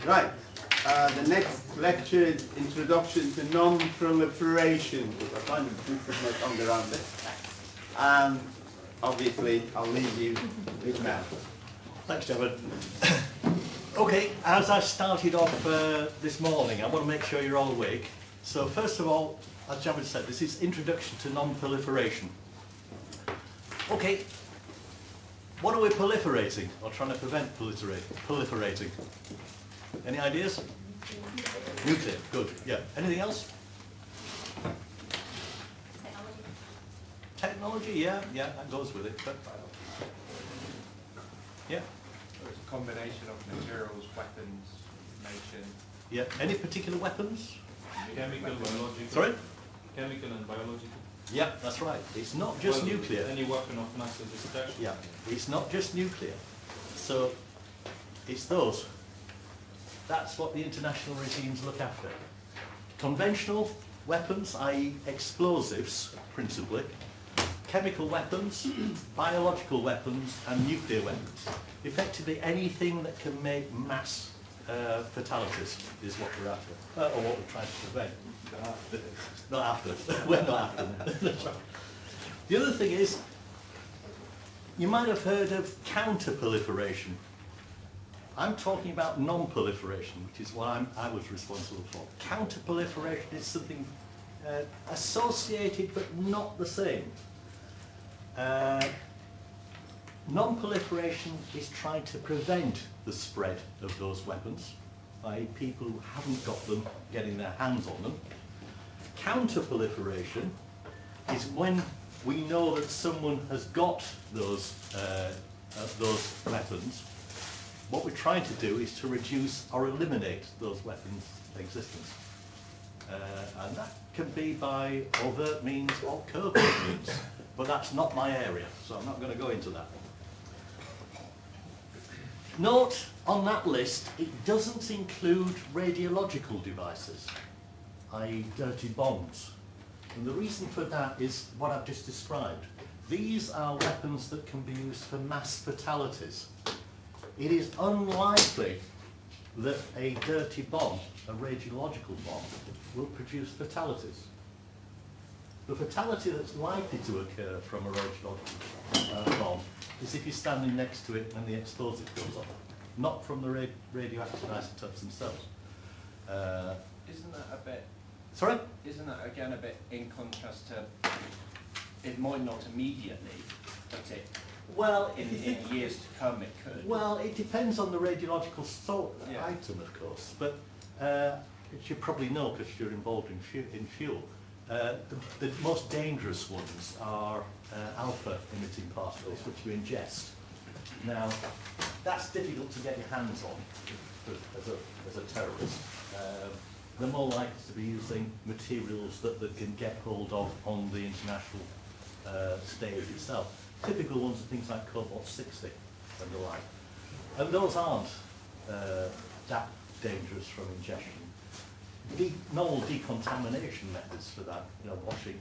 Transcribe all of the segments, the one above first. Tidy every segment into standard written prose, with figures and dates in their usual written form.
Right. The next lecture is Introduction to Non Proliferation. I find it difficult my tongue around it. And obviously, I'll leave you with Mel. Thanks, David. Okay, as I started off this morning, I want to make sure you're all awake. So first of all, as David said, this is Introduction to Non Proliferation. Okay, what are we proliferating, or trying to prevent proliferating? Any ideas? Nuclear, good, yeah. Anything else? Technology, yeah, that goes with it. But yeah. So it's a combination of materials, weapons, information. Yeah. Any particular weapons? Chemical, biological. Sorry? Chemical and biological. Yeah, that's right. It's not just nuclear. Any weapon of mass destruction. Yeah, it's not just nuclear. So it's those. That's what the international regimes look after. Conventional weapons, i.e. explosives, principally, chemical weapons, biological weapons, and nuclear weapons. Effectively anything that can make mass fatalities is what we're after, or what we're trying to prevent. Not after. We're not after. The other thing is, you might have heard of counter-proliferation. I'm talking about non-proliferation, which is what I was responsible for. Counter-proliferation is something associated but not the same. Non-proliferation is trying to prevent the spread of those weapons by people who haven't got them getting their hands on them. Counter-proliferation is when we know that someone has got those weapons. What we're trying to do is to reduce or eliminate those weapons' existence. And that can be by overt means or covert means, but that's not my area, so I'm not going to go into that. Note on that list, it doesn't include radiological devices, i.e. dirty bombs. And the reason for that is what I've just described. These are weapons that can be used for mass fatalities. It is unlikely that a dirty bomb, a radiological bomb, will produce fatalities. The fatality that's likely to occur from a radiological bomb is if you're standing next to it and the explosive goes off, not from the radioactive isotopes themselves. Isn't that a bit... Sorry? Isn't that again a bit in contrast to, it might not immediately, but it, Well, in years to come it could? Well, it depends on the radiological Yeah. item, of course, but as you probably know because you're involved in fuel, the most dangerous ones are alpha emitting particles, which you ingest. Now, that's difficult to get your hands on as a terrorist. They're more likely to be using materials that can get hold of on the international stage itself. Typical ones are things like cobalt-60 and the like. And those aren't that dangerous from ingestion. Normal decontamination methods for that, washing,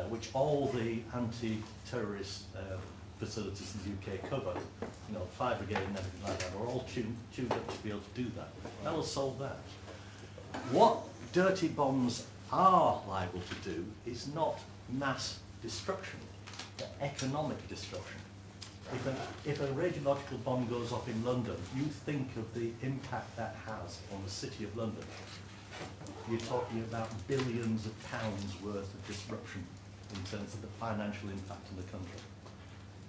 which all the anti-terrorist facilities in the UK cover, fire brigade and everything like that, are all tuned up to be able to do that. That will solve that. What dirty bombs are liable to do is not mass destruction, but economic destruction. If a radiological bomb goes off in London, you think of the impact that has on the City of London. You're talking about billions of pounds worth of disruption in terms of the financial impact in the country.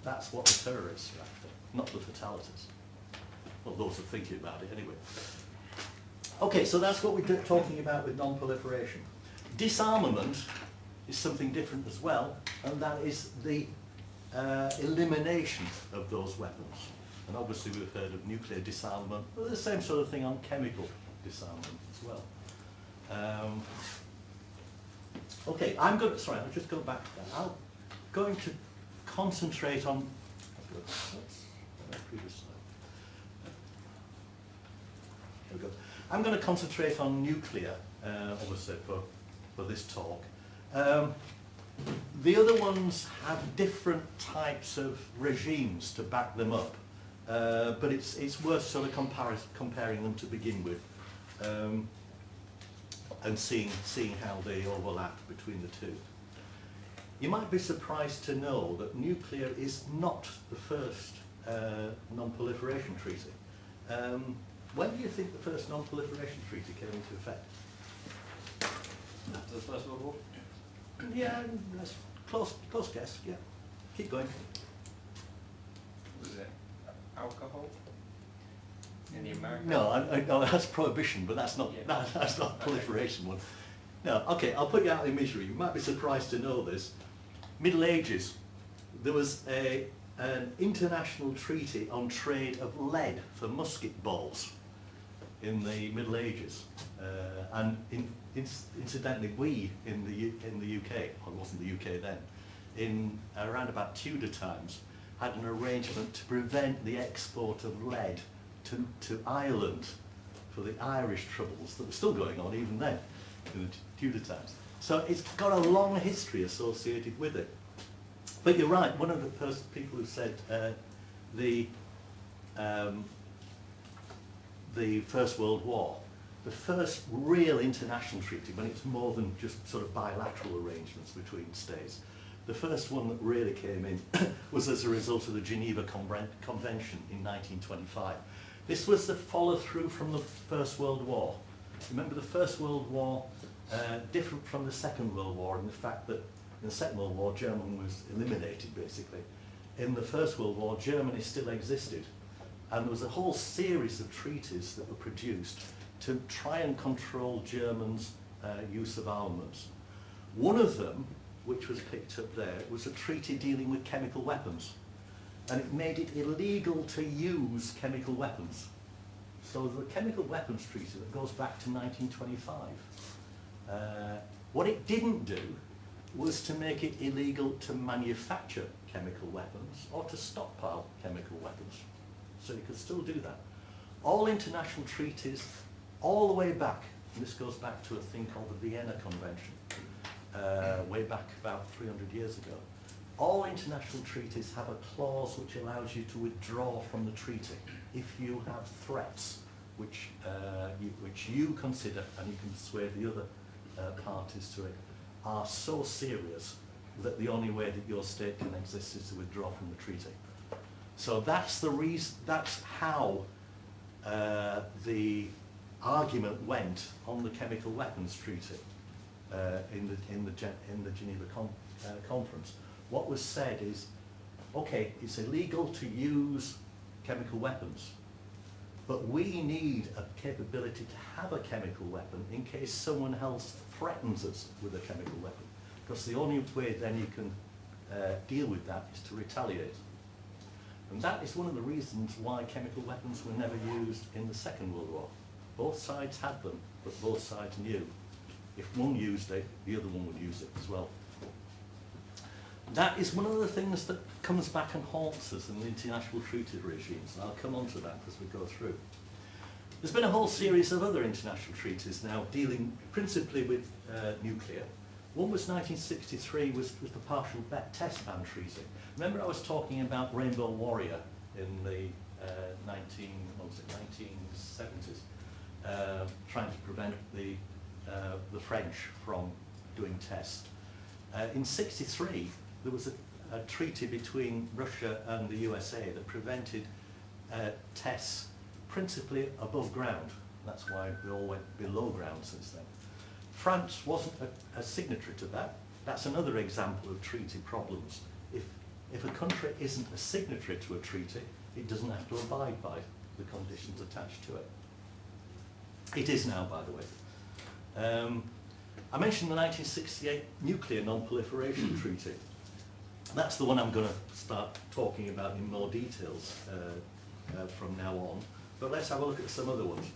That's what the terrorists are after, not the fatalities. Well, those are thinking about it anyway. Okay, so that's what we're talking about with non-proliferation. Disarmament is something different as well, and that is the elimination of those weapons. And obviously we've heard of nuclear disarmament, but the same sort of thing on chemical disarmament as well. Okay, I'll just go back to that. I'm going to concentrate on, previous slide. There we go. I'm going to concentrate on nuclear, obviously, for this talk. The other ones have different types of regimes to back them up. but it's worth sort of comparing them to begin with, and seeing how they overlap between the two. You might be surprised to know that nuclear is not the first non-proliferation treaty. When do you think the first non-proliferation treaty came into effect? After the First World War? Yeah, that's close guess, yeah. Keep going. Was it alcohol in the American? No, no, that's prohibition, but that's not, Yeah. that's not proliferation one. No, okay, I'll put you out of your misery. You might be surprised to know this. Middle Ages, there was an international treaty on trade of lead for musket balls in the Middle Ages. And incidentally, we in the UK, well, it wasn't the UK then, in around about Tudor times, had an arrangement to prevent the export of lead to Ireland for the Irish troubles that were still going on even then, in the Tudor times. So it's got a long history associated with it. But you're right, one of the people who said the First World War, the first real international treaty, when it's more than just sort of bilateral arrangements between states, the first one that really came in was as a result of the Geneva Convention in 1925. This was the follow-through from the First World War. Remember, the First World War, different from the Second World War in the fact that in the Second World War, Germany was eliminated, basically. In the First World War, Germany still existed. And there was a whole series of treaties that were produced to try and control Germans' use of armaments. One of them, which was picked up there, was a treaty dealing with chemical weapons. And it made it illegal to use chemical weapons. So the Chemical Weapons Treaty that goes back to 1925. What it didn't do was to make it illegal to manufacture chemical weapons or to stockpile chemical weapons. So you could still do that. All international treaties, all the way back, and this goes back to a thing called the Vienna Convention, way back about 300 years ago. All international treaties have a clause which allows you to withdraw from the treaty if you have threats which you consider, and you can persuade the other parties to it, are so serious that the only way that your state can exist is to withdraw from the treaty. So that's the reason. That's how the argument went on the Chemical Weapons Treaty in the Geneva Conference. What was said is, okay, it's illegal to use chemical weapons, but we need a capability to have a chemical weapon in case someone else threatens us with a chemical weapon. Because the only way then you can deal with that is to retaliate. And that is one of the reasons why chemical weapons were never used in the Second World War. Both sides had them, but both sides knew if one used it, the other one would use it as well. That is one of the things that comes back and haunts us in the international treaty regimes, and I'll come on to that as we go through. There's been a whole series of other international treaties now dealing principally with nuclear. One was 1963, was the Partial Test Ban Treaty. Remember I was talking about Rainbow Warrior in the 1970s, trying to prevent the French from doing tests. In '63, there was a treaty between Russia and the USA that prevented tests principally above ground. That's why we all went below ground since then. France wasn't a signatory to that. That's another example of treaty problems. If a country isn't a signatory to a treaty, it doesn't have to abide by the conditions attached to it. It is now, by the way. I mentioned the 1968 Nuclear Non-Proliferation Treaty. That's the one I'm going to start talking about in more details from now on. But let's have a look at some other ones.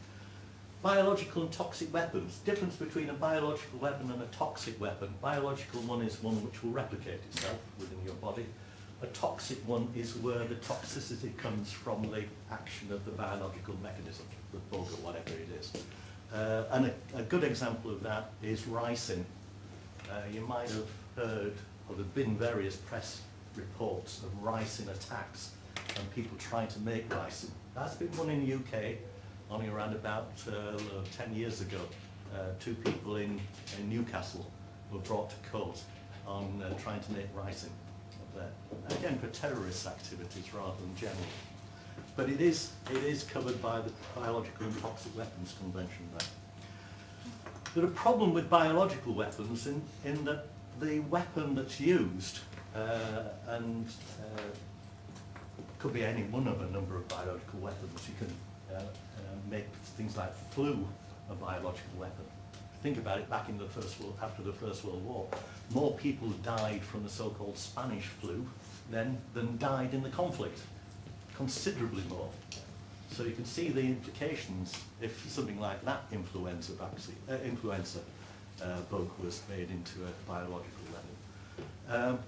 Biological and toxic weapons. Difference between a biological weapon and a toxic weapon. Biological one is one which will replicate itself within your body. A toxic one is where the toxicity comes from the action of the biological mechanism, the bug or whatever it is. And a good example of that is ricin. You might have heard, or there have been various press reports of ricin attacks and people trying to make ricin. That's been one in the UK, only around about 10 years ago. Two people in Newcastle were brought to court on trying to make ricin up there. Again, for terrorist activities rather than general. But it is covered by the Biological and Toxic Weapons Convention there. There's a problem with biological weapons in that the weapon that's used, could be any one of a number of biological weapons. You can make things like flu a biological weapon. Think about it, back in after the First World War, more people died from the so-called Spanish flu than died in the conflict. Considerably more. So you can see the implications if something like that influenza bug was made into a biological weapon.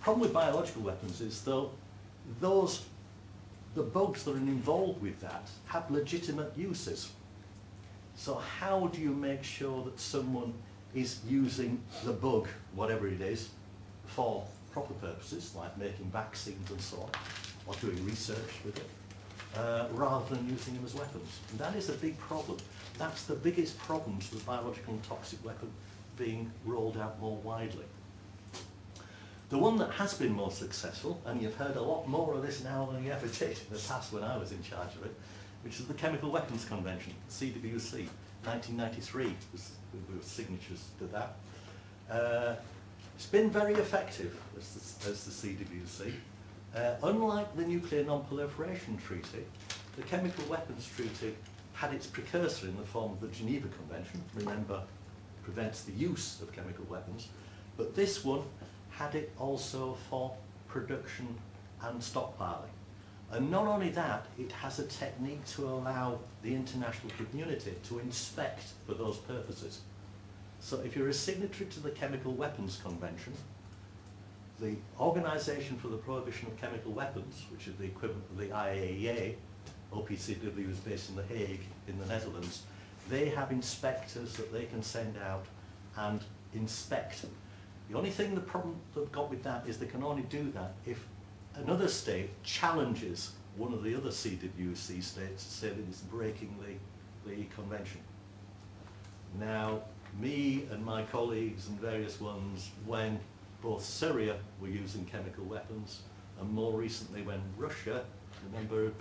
Problem with biological weapons is though the bugs that are involved with that have legitimate uses. So how do you make sure that someone is using the bug, whatever it is, for proper purposes, like making vaccines and so on, or doing research with it, rather than using them as weapons? And that is a big problem. That's the biggest problem to the biological and toxic weapon being rolled out more widely. The one that has been more successful, and you've heard a lot more of this now than you ever did in the past when I was in charge of it, which is the Chemical Weapons Convention, CWC, 1993 was signatures to that. It's been very effective as the CWC. Unlike the Nuclear Non Proliferation Treaty, the Chemical Weapons Treaty had its precursor in the form of the Geneva Convention, remember, prevents the use of chemical weapons, but this one had it also for production and stockpiling. And not only that, it has a technique to allow the international community to inspect for those purposes. So if you're a signatory to the Chemical Weapons Convention, the Organisation for the Prohibition of Chemical Weapons, which is the equivalent of the IAEA, OPCW is based in The Hague in the Netherlands, they have inspectors that they can send out and inspect. The only thing, the problem they've got with that is they can only do that if another state challenges one of the other CWC states to say that it's breaking the convention. Now, me and my colleagues and various ones, when both Syria were using chemical weapons, and more recently when Russia, remember,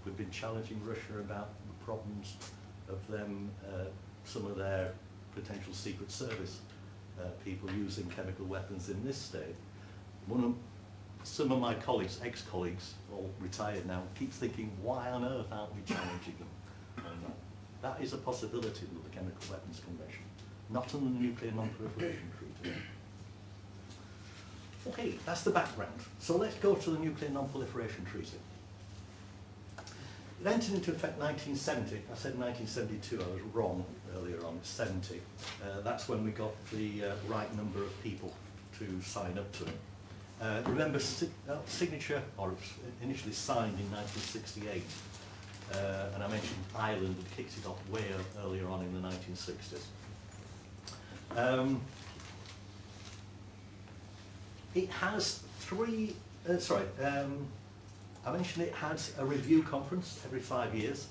we've been challenging Russia about the problems of them, some of their potential Secret Service people using chemical weapons in this state. Some of my colleagues, ex-colleagues, all retired now, keep thinking, why on earth aren't we challenging them? And that is a possibility with the Chemical Weapons Convention, not in the Nuclear Non Proliferation Treaty. Okay, that's the background. So let's go to the Nuclear Non Proliferation Treaty. It entered into effect 1970. I said 1972, I was wrong earlier on, it's 70. That's when we got the right number of people to sign up to it. Remember, signature, or it was initially signed in 1968, and I mentioned Ireland had kicked it off way earlier on in the 1960s. It has I mentioned it has a review conference every 5 years.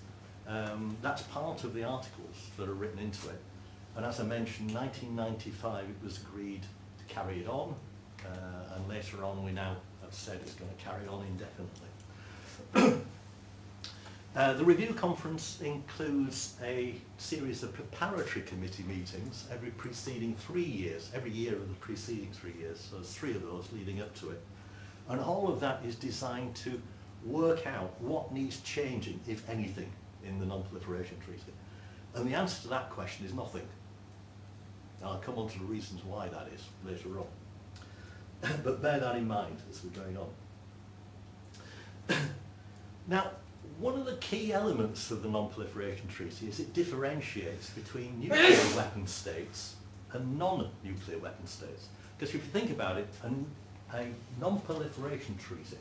That's part of the articles that are written into it. And as I mentioned, 1995 it was agreed to carry it on, and later on we now have said it's going to carry on indefinitely. The review conference includes a series of preparatory committee meetings every preceding 3 years, every year of the preceding 3 years, so there's 3 of those leading up to it. And all of that is designed to work out what needs changing, if anything, in the Non-Proliferation Treaty. And the answer to that question is nothing. And I'll come on to the reasons why that is later on. But bear that in mind as we're going on. Now, one of the key elements of the Non-Proliferation Treaty is it differentiates between nuclear weapon states and non-nuclear weapon states. Because if you think about it, a non-proliferation treaty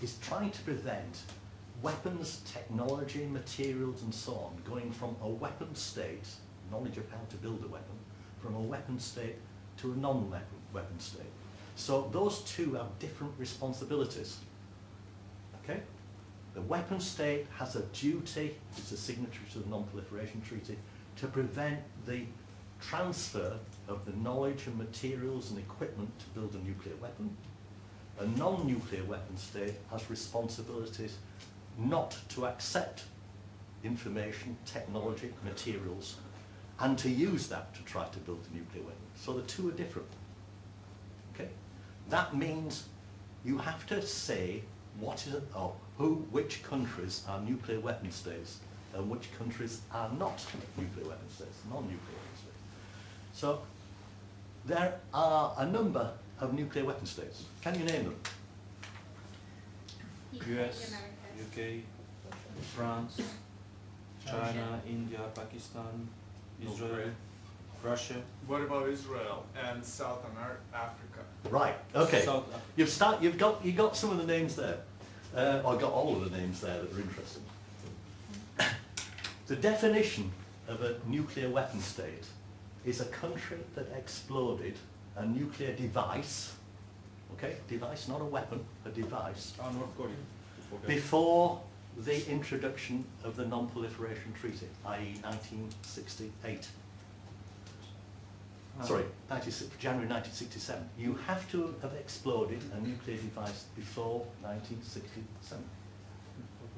is trying to prevent weapons, technology, materials and so on going from a weapon state, knowledge of how to build a weapon, from a weapon state to a non-weapon state. So those two have different responsibilities. Okay? The weapon state has a duty, it's a signatory to the Non Proliferation Treaty, to prevent the transfer of the knowledge and materials and equipment to build a nuclear weapon. A non-nuclear weapon state has responsibilities not to accept information, technology, materials, and to use that to try to build a nuclear weapon. So the two are different. Okay? That means you have to say what is it, or which countries are nuclear weapon states and which countries are not nuclear weapon states, non-nuclear weapon states. So there are a number of nuclear weapon states. Can you name them? US, UK, France, China, India, Pakistan, Israel, Okay. Russia. What about Israel and South Africa? Right. Okay. South You've got some of the names there. I got all of the names there that are interesting. The definition of a nuclear weapon state is a country that exploded a nuclear device. Okay, device, not a weapon, a device. North Korea. Before the introduction of the Non Proliferation Treaty, i.e. 1968. Sorry, January 1967. You have to have exploded a nuclear device before 1967.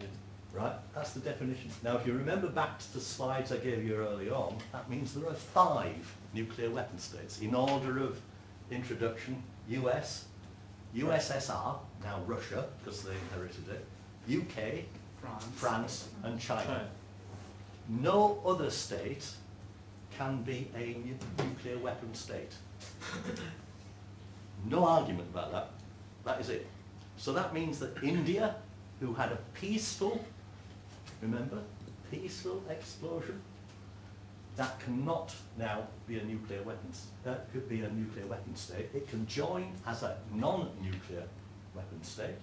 Okay. Right? That's the definition. Now, if you remember back to the slides I gave you earlier on, that means there are 5 nuclear weapon states in order of introduction: US, USSR, now Russia, because they inherited it, UK, France, and China. China. No other state can be a nuclear weapon state. No argument about that. That is it. So that means that India, who had a peaceful, remember, peaceful explosion, that cannot now be a nuclear weapons. That could be a nuclear weapon state. It can join as a non-nuclear weapon state,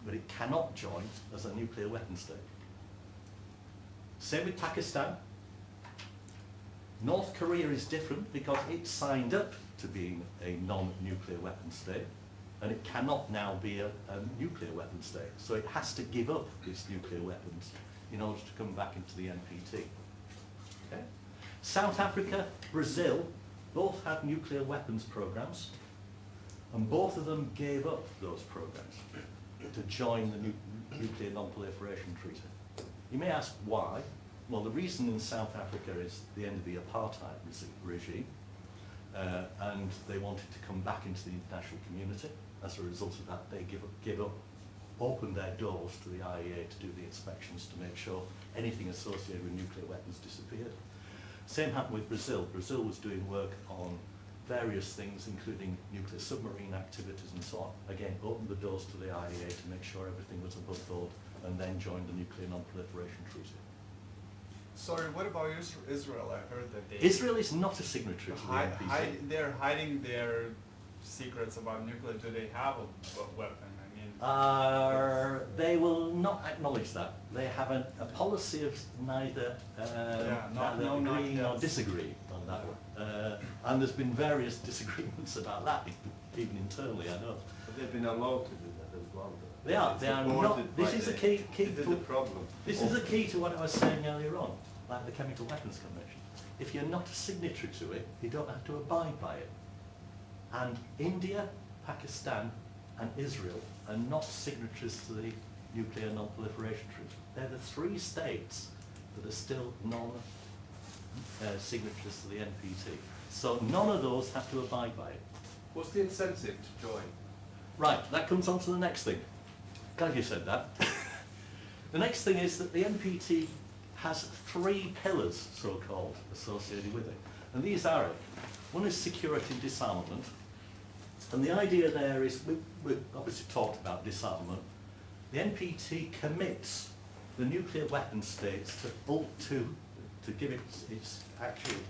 but it cannot join as a nuclear weapon state. Same with Pakistan. North Korea is different because it signed up to being a non-nuclear weapon state, and it cannot now be a nuclear weapon state. So it has to give up its nuclear weapons in order to come back into the NPT. Okay? South Africa, Brazil, both had nuclear weapons programs, and both of them gave up those programs to join the Nuclear Non-Proliferation Treaty. You may ask why. Well, the reason in South Africa is the end of the apartheid regime, and they wanted to come back into the international community. As a result of that, they opened their doors to the IAEA to do the inspections to make sure anything associated with nuclear weapons disappeared. Same happened with Brazil. Brazil was doing work on various things, including nuclear submarine activities and so on. Again, opened the doors to the IAEA to make sure everything was above board, and then joined the Nuclear Non-Proliferation Treaty. Sorry, what about Israel? I heard that they Israel is not a signatory to the NPT. they're hiding their secrets about nuclear. Do they have a weapon? I mean, They will not acknowledge that. They have a policy of neither agreeing nor disagreeing on that one. And there's been various disagreements about that, even internally, I know. But they've been allowed to do that as well. They are not. This is the key. This is the problem. This is the key to what I was saying earlier on, like the Chemical Weapons Convention. If you're not a signatory to it, you don't have to abide by it. And India, Pakistan, and Israel are not signatories to the Nuclear Non-Proliferation Treaty. They're the 3 states that are still non-signatories to the NPT. So none of those have to abide by it. What's the incentive to join? Right, that comes on to the next thing. Glad you said that. The next thing is that the NPT has 3 pillars, so-called, associated with it. And these are it. One is security and disarmament. And the idea there is, we've obviously talked about disarmament. The NPT commits the nuclear weapon states to give it its actual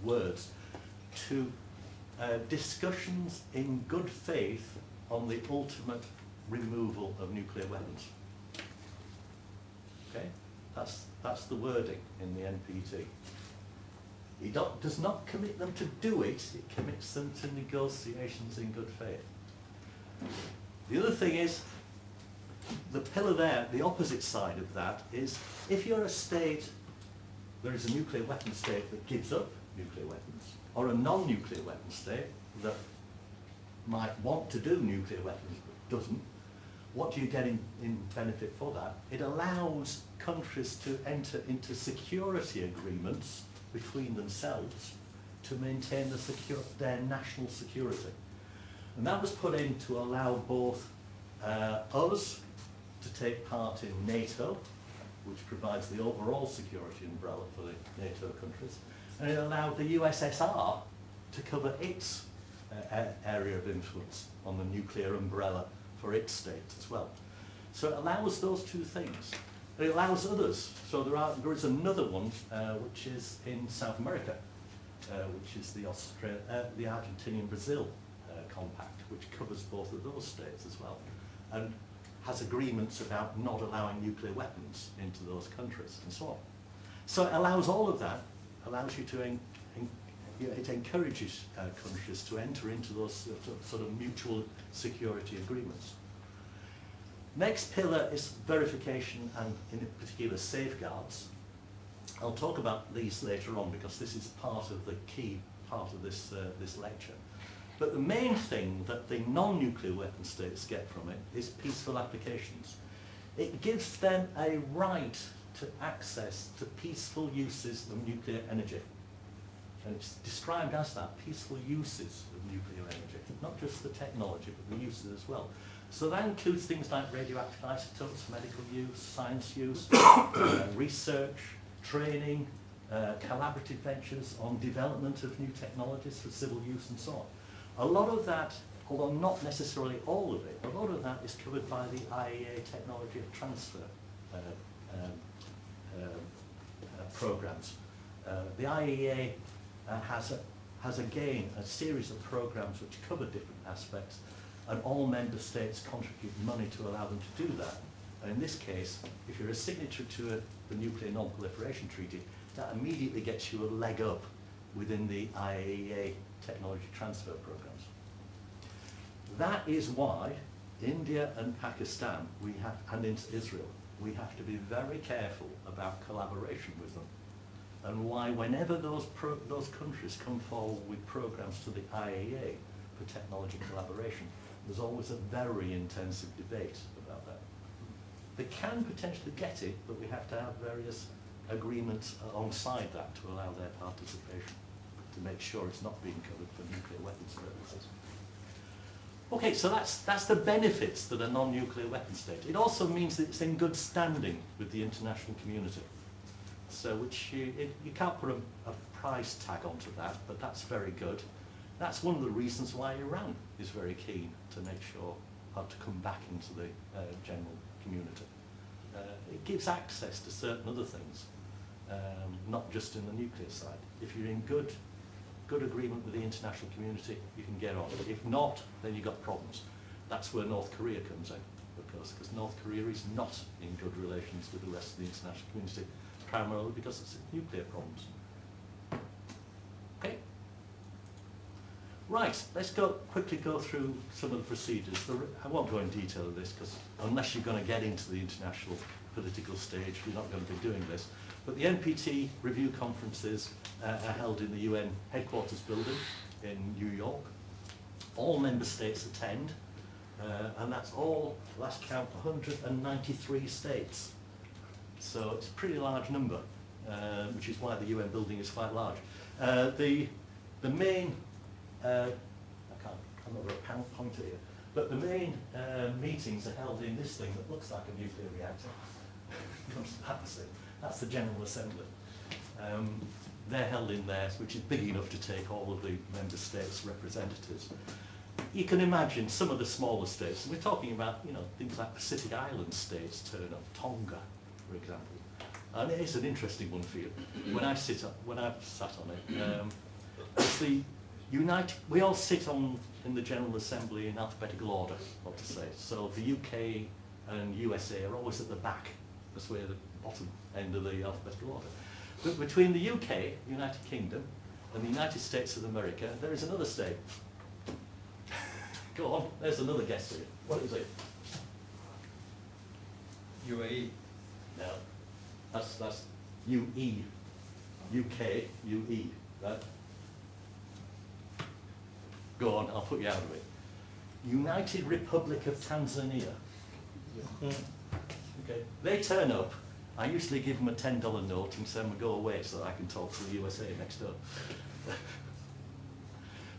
words, to discussions in good faith on the ultimate removal of nuclear weapons. Okay? That's the wording in the NPT. It does not commit them to do it, it commits them to negotiations in good faith. The other thing is, the pillar there, the opposite side of that is if you're a state, there is a nuclear weapon state that gives up nuclear weapons, or a non-nuclear weapon state that might want to do nuclear weapons but doesn't, what do you get in benefit for that? It allows countries to enter into security agreements between themselves to maintain their national security. And that was put in to allow both us to take part in NATO, which provides the overall security umbrella for the NATO countries, and it allowed the USSR to cover its area of influence on the nuclear umbrella for its state as well. So it allows those two things. It allows others. So there is another one which is in South America, which is the Argentinian-Brazil compact, which covers both of those states as well, and has agreements about not allowing nuclear weapons into those countries and so on. So it allows all of that, allows you to, it encourages countries to enter into those sort of mutual security agreements. Next pillar is verification and in particular safeguards. I'll talk about these later on because this is part of the key part of this, this lecture. But the main thing that the non-nuclear weapon states get from it is peaceful applications. It gives them a right to access to peaceful uses of nuclear energy. And it's described as that, peaceful uses of nuclear energy. Not just the technology, but the uses as well. So that includes things like radioactive isotopes, medical use, science use, research, training, collaborative ventures on development of new technologies for civil use and so on. A lot of that, although not necessarily all of it, a lot of that is covered by the IAEA technology transfer programs. The IAEA has again a series of programs which cover different aspects, and all member states contribute money to allow them to do that. And in this case, if you're a signatory to the Nuclear Non Proliferation Treaty, that immediately gets you a leg up within the IAEA technology transfer programs. That is why India and Pakistan, and Israel, we have to be very careful about collaboration with them. And why whenever those countries come forward with programs to the IAEA for technology collaboration, there's always a very intensive debate about that. They can potentially get it, but we have to have various agreements alongside that to allow their participation, to make sure it's not being covered for nuclear weapons purposes. Okay, so that's the benefits that a non-nuclear weapon state. It also means that it's in good standing with the international community. So which you can't put a price tag onto that, but that's very good. That's one of the reasons why Iran is very keen to make sure how to come back into the general community. It gives access to certain other things, not just in the nuclear side. If you're in good agreement with the international community, you can get on. If not, then you've got problems. That's where North Korea comes in, because North Korea is not in good relations with the rest of the international community, primarily because it's nuclear problems. Okay? Right, let's quickly go through some of the procedures. I won't go in detail of this, because unless you're going to get into the international political stage, you're not going to be doing this. But the NPT review conferences are held in the UN headquarters building in New York. All member states attend, and that's all, last count, 193 states. So it's a pretty large number, which is why the UN building is quite large. The main, I'm not going to point it here, but the main meetings are held in this thing that looks like a nuclear reactor. That's the General Assembly. They're held in there, which is big enough to take all of the member states' representatives. You can imagine some of the smaller states, and we're talking about, you know, things like Pacific Island states turn up, Tonga, for example. And it is an interesting one for you. When I've sat on it, it's the we all sit in the General Assembly in alphabetical order, what to say. So the UK and USA are always at the back. That's where the bottom end of the alphabetical order. But between the UK, United Kingdom, and the United States of America, there is another state. Go on, there's another guess here. What is it? UAE. No, that's UE, UK, UE, right? Go on, I'll put you out of it. United Republic of Tanzania. Okay, they turn up. I usually give them a $10 note and send them go away so that I can talk to the USA next door.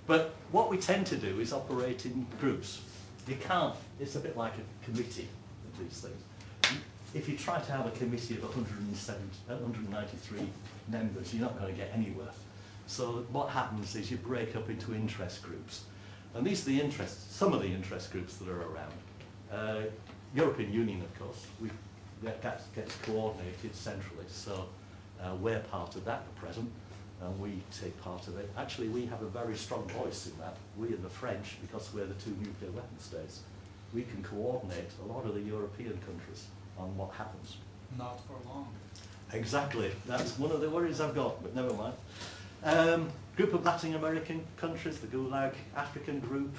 But what we tend to do is operate in groups. You can't, it's a bit like a committee of these things. If you try to have a committee of 193 members, you're not going to get anywhere. So what happens is you break up into interest groups. And these are the interests, some of the interest groups that are around. European Union, of course, that gets coordinated centrally. So we're part of that at present, and we take part of it. Actually, we have a very strong voice in that. We and the French, because we're the two nuclear weapon states, we can coordinate a lot of the European countries on what happens. Not for long. Exactly. That's one of the worries I've got, but never mind. Group of Latin American countries, the Gulag, African group,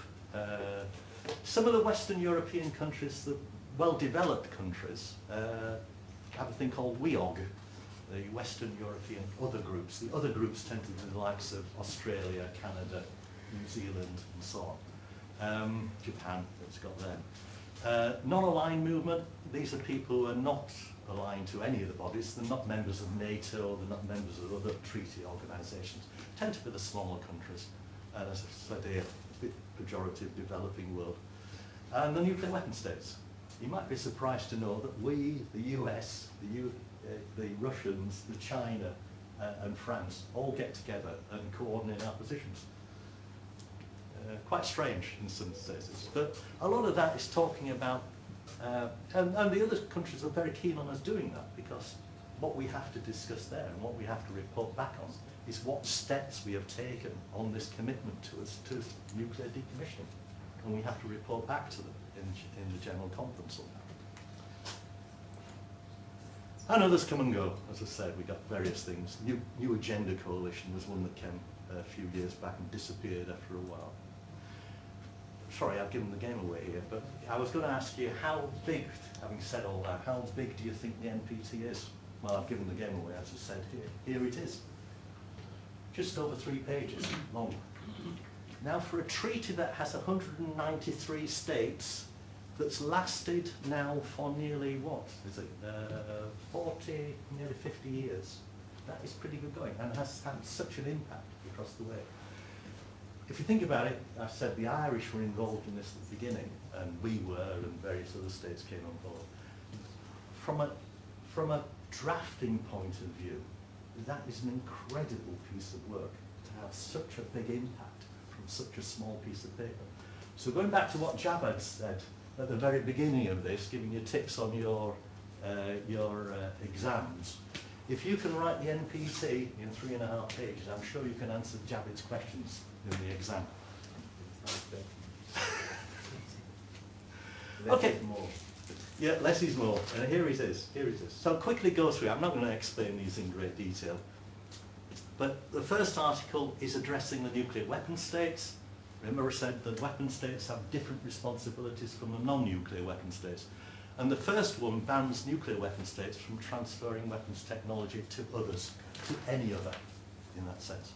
some of the Western European countries, the well-developed countries, have a thing called WEOG, the Western European other groups. The other groups tend to be the likes of Australia, Canada, New Zealand, and so on. Japan, it's got them. Non-aligned movement, these are people who are not aligned to any of the bodies. They're not members of NATO, they're not members of other treaty organisations. Tend to be the smaller countries, and as I said here, a bit pejorative developing world. And the nuclear weapon states. You might be surprised to know that we, the US, the Russians, the China, and France all get together and coordinate our positions. Quite strange in some cases, but a lot of that is talking about, and the other countries are very keen on us doing that, because what we have to discuss there and what we have to report back on is what steps we have taken on this commitment to us to nuclear decommissioning, and we have to report back to them in the General Conference on that. And others come and go. As I said, we got various things. New Agenda Coalition was one that came a few years back and disappeared after a while. Sorry, I've given the game away here, but I was going to ask you how big, having said all that, how big do you think the NPT is? Well, I've given the game away, as I said here. Here it is. Just over 3 pages long. Now, for a treaty that has 193 states, that's lasted now for nearly, what is it, 40, nearly 50 years, that is pretty good going, and has had such an impact across the way. If you think about it, I said the Irish were involved in this at the beginning, and we were, and various other states came on board. From a drafting point of view, that is an incredible piece of work to have such a big impact from such a small piece of paper. So going back to what Jabad said at the very beginning of this, giving you tips on your exams, if you can write the NPT in 3.5 pages, I'm sure you can answer Jabad's questions in the exam. Okay. Yeah, less is more. And here it is. Here it is. So I'll quickly go through. I'm not going to explain these in great detail. But the first article is addressing the nuclear weapon states. Remember I said that weapon states have different responsibilities from the non-nuclear weapon states. And the first one bans nuclear weapon states from transferring weapons technology to others, to any other, in that sense.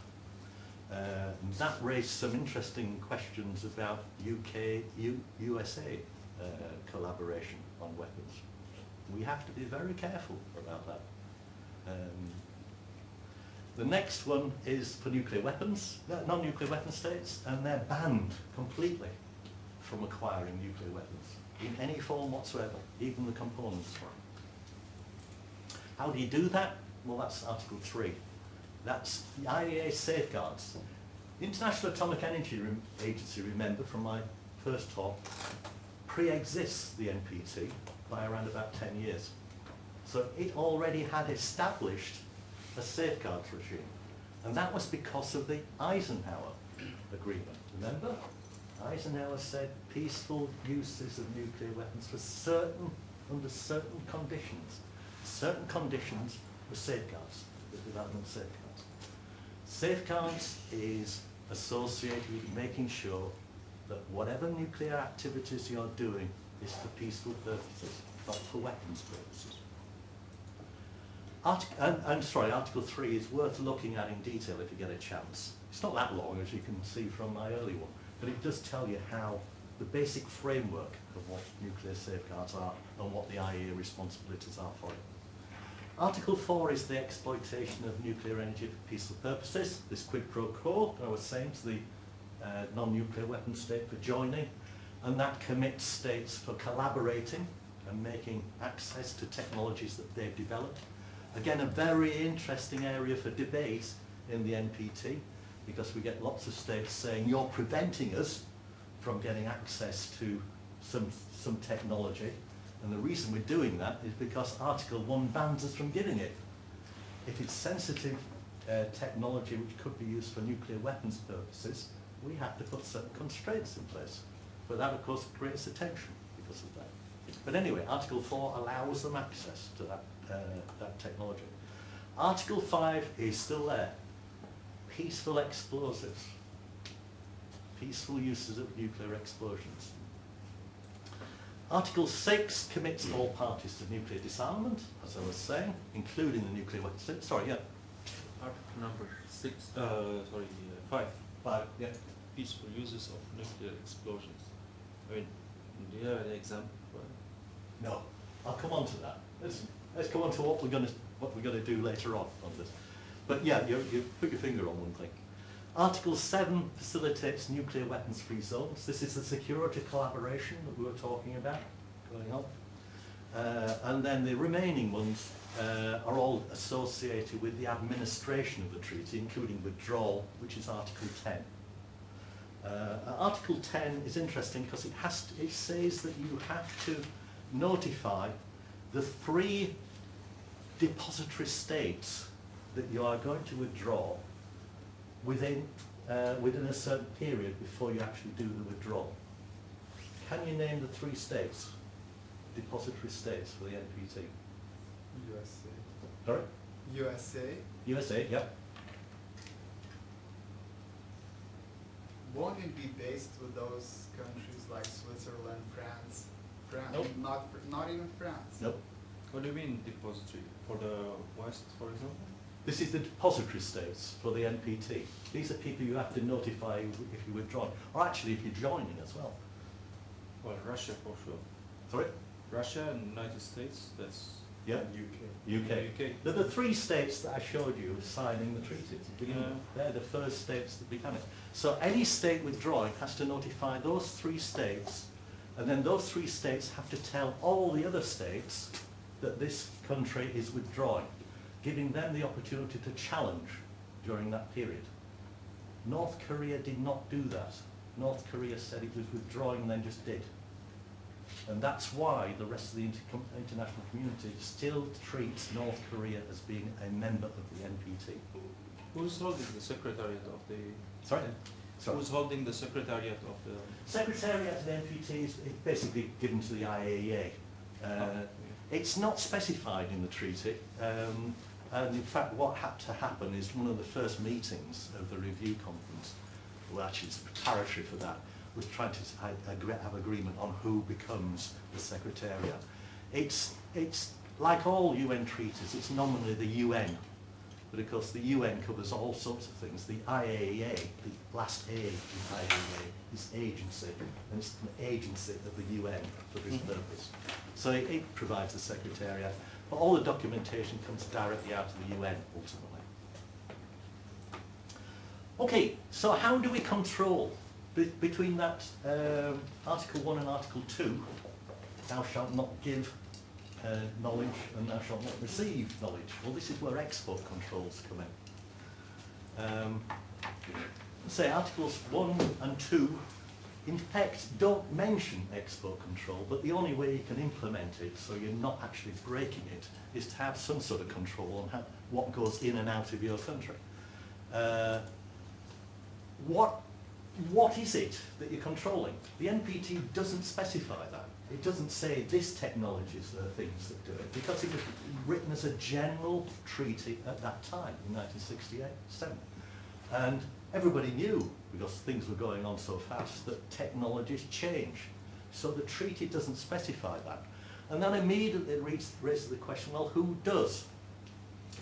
That raised some interesting questions about UK-USA collaboration on weapons. We have to be very careful about that. The next one is for nuclear weapons, non-nuclear weapon states, and they're banned completely from acquiring nuclear weapons in any form whatsoever, even the components for them. How do you do that? Well, that's Article 3. That's the IAEA safeguards. The International Atomic Energy Agency, remember from my first talk, pre-exists the NPT by around about 10 years. So it already had established a safeguards regime. And that was because of the Eisenhower Agreement. Remember? Eisenhower said peaceful uses of nuclear weapons for under certain conditions. Certain conditions were safeguards, the development of safeguards. Safeguards is associated with making sure that whatever nuclear activities you're doing is for peaceful purposes. not for weapons purposes. Article 3 is worth looking at in detail if you get a chance. It's not that long, as you can see from my early one, but it does tell you how the basic framework of what nuclear safeguards are and what the IAEA responsibilities are for it. Article 4 is the exploitation of nuclear energy for peaceful purposes. This quid pro quo, I was saying, to the non-nuclear weapon state for joining, and that commits states for collaborating and making access to technologies that they've developed. Again, a very interesting area for debate in the NPT, because we get lots of states saying you're preventing us from getting access to some technology, and the reason we're doing that is because Article 1 bans us from giving it. If it's sensitive technology which could be used for nuclear weapons purposes, we have to put certain constraints in place. But that, of course, creates attention because of that. But anyway, Article 4 allows them access to that technology. Article 5 is still there. Peaceful explosives. Peaceful uses of nuclear explosions. Article 6 commits all parties to nuclear disarmament, as I was saying, including the nuclear weapons. Sorry, yeah. Article number 5. 5, yeah. Peaceful uses of nuclear explosions. I mean, do you have an example for it? No, I'll come on to that. Let's come on to what we're going to do later on this. But yeah, you put your finger on one thing. Article 7 facilitates nuclear weapons-free zones. This is the security collaboration that we were talking about going on. And then the remaining ones are all associated with the administration of the treaty, including withdrawal, which is Article 10. Article 10 is interesting because it says that you have to notify the 3 depository states that you are going to withdraw within a certain period before you actually do the withdrawal. Can you name the 3 states, depository states for the NPT? USA. Sorry? USA. USA, yeah. Won't it be based with those countries like Switzerland, France? Nope. Not even France. Nope. What do you mean depository? For the West, for example? This is the depository states for the NPT. These are people you have to notify if you withdraw, or actually if you're joining as well. Well, Russia for sure. Sorry? Russia and United States, that's Yeah. UK. They're the 3 states that I showed you signing the treaty at the beginning. They're the first states that began it. So any state withdrawing has to notify those 3 states, and then those 3 states have to tell all the other states that this country is withdrawing, giving them the opportunity to challenge during that period. North Korea did not do that. North Korea said it was withdrawing and then just did. And that's why the rest of the international community still treats North Korea as being a member of the NPT. Who's holding the secretariat of the... Sorry? Who's holding the secretariat of the... Secretariat of the NPT is basically given to the IAEA. It's not specified in the treaty, and in fact what had to happen is one of the first meetings of the review conference, well actually it's preparatory for that, was trying to have agreement on who becomes the Secretariat. It's like all UN treaties, it's nominally the UN, but of course the UN covers all sorts of things. The IAEA, the last A in IAEA, is agency, and it's an agency of the UN for this purpose. So it provides the Secretariat, but all the documentation comes directly out of the UN ultimately. Okay, so how do we control between that Article 1 and Article 2, thou shalt not give knowledge and thou shalt not receive knowledge? Well, this is where export controls come in. Say Articles 1 and 2 in fact don't mention export control, but the only way you can implement it so you're not actually breaking it is to have some sort of control on what goes in and out of your country. What is it that you're controlling? The NPT doesn't specify that. It doesn't say this technology is the things that do it, because it was written as a general treaty at that time, in 1967. And everybody knew, because things were going on so fast, that technologies change. So the treaty doesn't specify that. And that immediately raises the question, well, who does?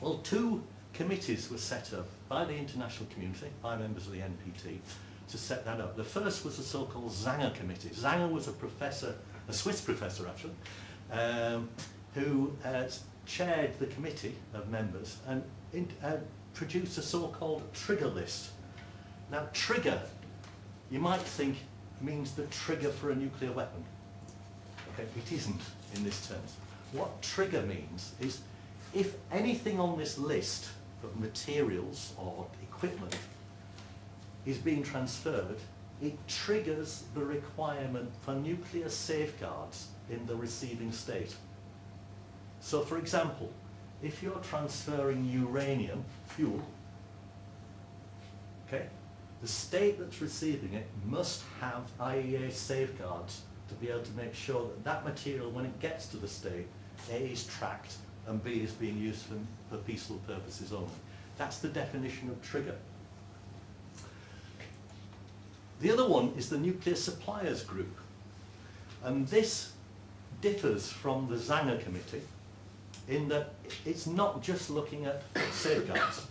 Well, two committees were set up by the international community, by members of the NPT, to set that up. The first was the so-called Zanger Committee. Zanger was a professor, a Swiss professor actually, who chaired the committee of members and produced a so-called trigger list. Now, trigger, you might think, means the trigger for a nuclear weapon. Okay, it isn't in this terms. What trigger means is if anything on this list of materials or equipment is being transferred, it triggers the requirement for nuclear safeguards in the receiving state. So, for example, if you're transferring uranium fuel, okay, the state that's receiving it must have IAEA safeguards to be able to make sure that that material, when it gets to the state, A, is tracked, and B, is being used for peaceful purposes only. That's the definition of trigger. The other one is the Nuclear Suppliers Group. And this differs from the Zanger Committee in that it's not just looking at safeguards.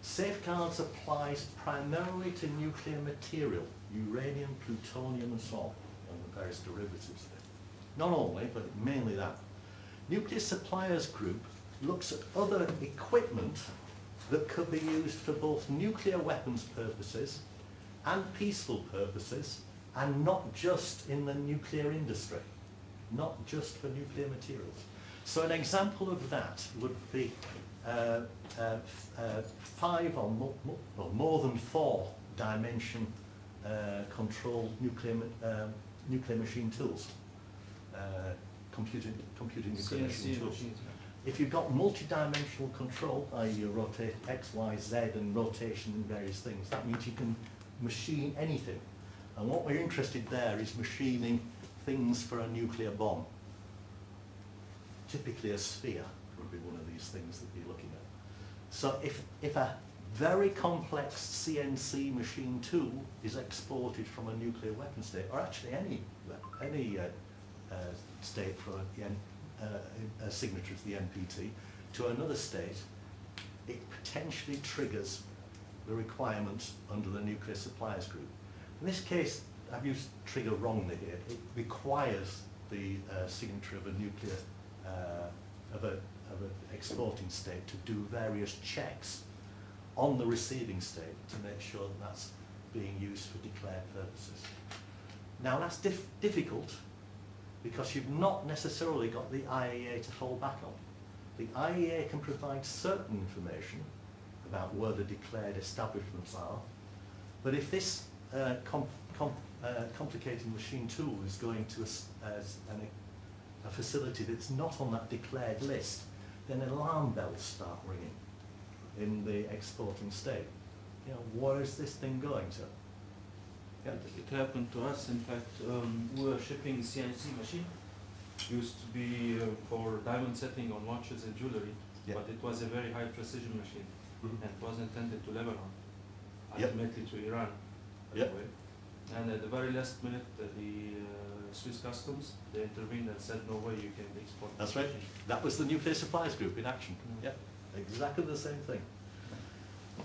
Safeguards applies primarily to nuclear material, uranium, plutonium and so on, and the various derivatives of it. Not only, but mainly that. Nuclear Suppliers Group looks at other equipment that could be used for both nuclear weapons purposes and peaceful purposes, and not just in the nuclear industry, not just for nuclear materials. So an example of that would be 5 or more than 4 dimension controlled nuclear machine tools, computing nuclear machine tools. If you've got multi-dimensional control, i.e. you rotate X, Y, Z and rotation and various things, that means you can machine anything. And what we're interested there is machining things for a nuclear bomb. Typically a sphere would be one of these things that you're looking at. So if a very complex CNC machine tool is exported from a nuclear weapon state, or actually any state for a signature of the NPT, to another state, it potentially triggers the requirements under the Nuclear Suppliers Group. In this case, I've used trigger wrongly here. It requires the signature of a nuclear, of an exporting state to do various checks on the receiving state to make sure that that's being used for declared purposes. Now that's difficult because you've not necessarily got the IAEA to fall back on. The IAEA can provide certain information about where the declared establishments are, but if this complicated machine tool is going to a facility that's not on that declared list, then alarm bells start ringing in the exporting state. You know, where is this thing going to? Yeah. It happened to us, in fact. We were shipping CNC machine. Used to be for diamond setting on watches and jewelry, Yeah. but it was a very high precision machine, Mhm. and was intended to Lebanon, Yep. ultimately to Iran. by Yep. the way. And at the very last minute, the Swiss customs, they intervened and said, no way you can export. That's right. That was the Nuclear Suppliers Group in action. Mm. Yeah, exactly the same thing.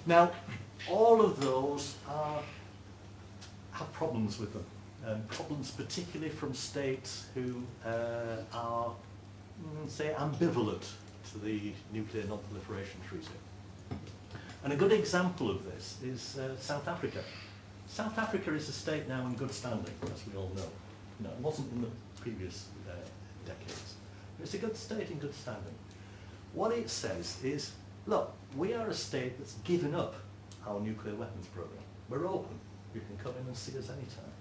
Now, all of those have problems with them. Problems particularly from states who are, say, ambivalent to the Nuclear Non Proliferation Treaty. And a good example of this is South Africa. South Africa is a state now in good standing, as we all know. No, it wasn't in the previous decades. But it's a good state in good standing. What it says is, look, we are a state that's given up our nuclear weapons program. We're open. You can come in and see us anytime.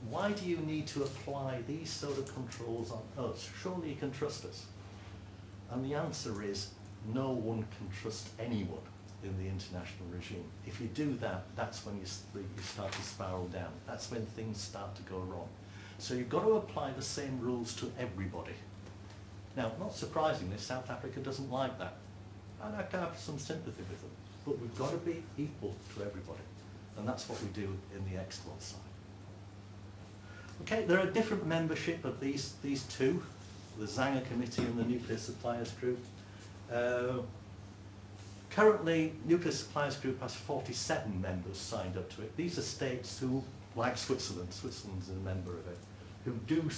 Why do you need to apply these sort of controls on us? Surely you can trust us. And the answer is, no one can trust anyone in the international regime. If you do that, that's when you start to spiral down. That's when things start to go wrong. So you've got to apply the same rules to everybody. Now, not surprisingly, South Africa doesn't like that. And I can have some sympathy with them. But we've got to be equal to everybody. And that's what we do in the export side. Okay, there are different membership of these two. the Zanger Committee and the Nuclear Suppliers Group. Currently, Nuclear Suppliers Group has 47 members signed up to it. These are states who, like Switzerland, Switzerland's a member of it, who do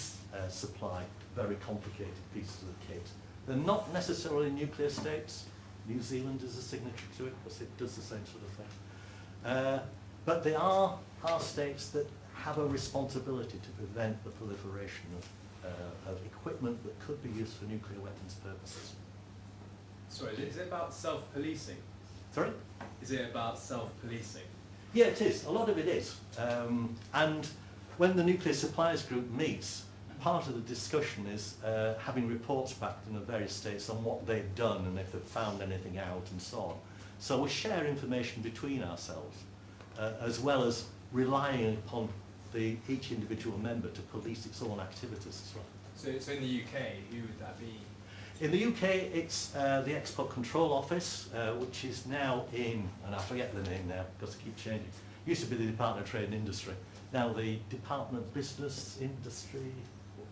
supply very complicated pieces of kit. They're not necessarily nuclear states. New Zealand is a signature to it, because it does the same sort of thing. But they are states that have a responsibility to prevent the proliferation of equipment that could be used for nuclear weapons purposes. Sorry, is it about self-policing? Sorry? Is it about self-policing? Yeah, it is. A lot of it is. And when the Nuclear Suppliers Group meets, part of the discussion is having reports back from the various states on what they've done and if they've found anything out and so on. So we share information between ourselves, as well as relying upon each individual member to police its own activities as well. So in the UK, who would that be? In the UK, it's the Export Control Office, which is now in, and I forget the name now because it keeps changing. Used to be the Department of Trade and Industry. Now the Department of Business, Industry,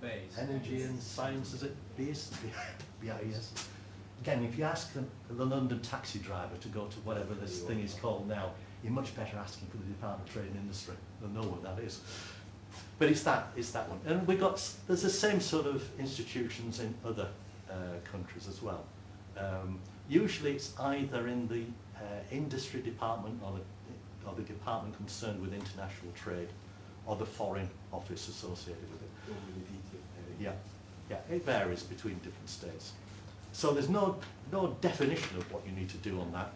BASE. Energy and Science, is it? BIS? BIS. Again, if you ask the London taxi driver to go to whatever this thing is called now, you're much better asking for the Department of Trade and Industry. They'll know what that is. But it's that one. And there's the same sort of institutions in other countries as well. Usually it's either in the industry department or the department concerned with international trade or the foreign office associated with it. Yeah, it varies between different states. So there's no definition of what you need to do on that.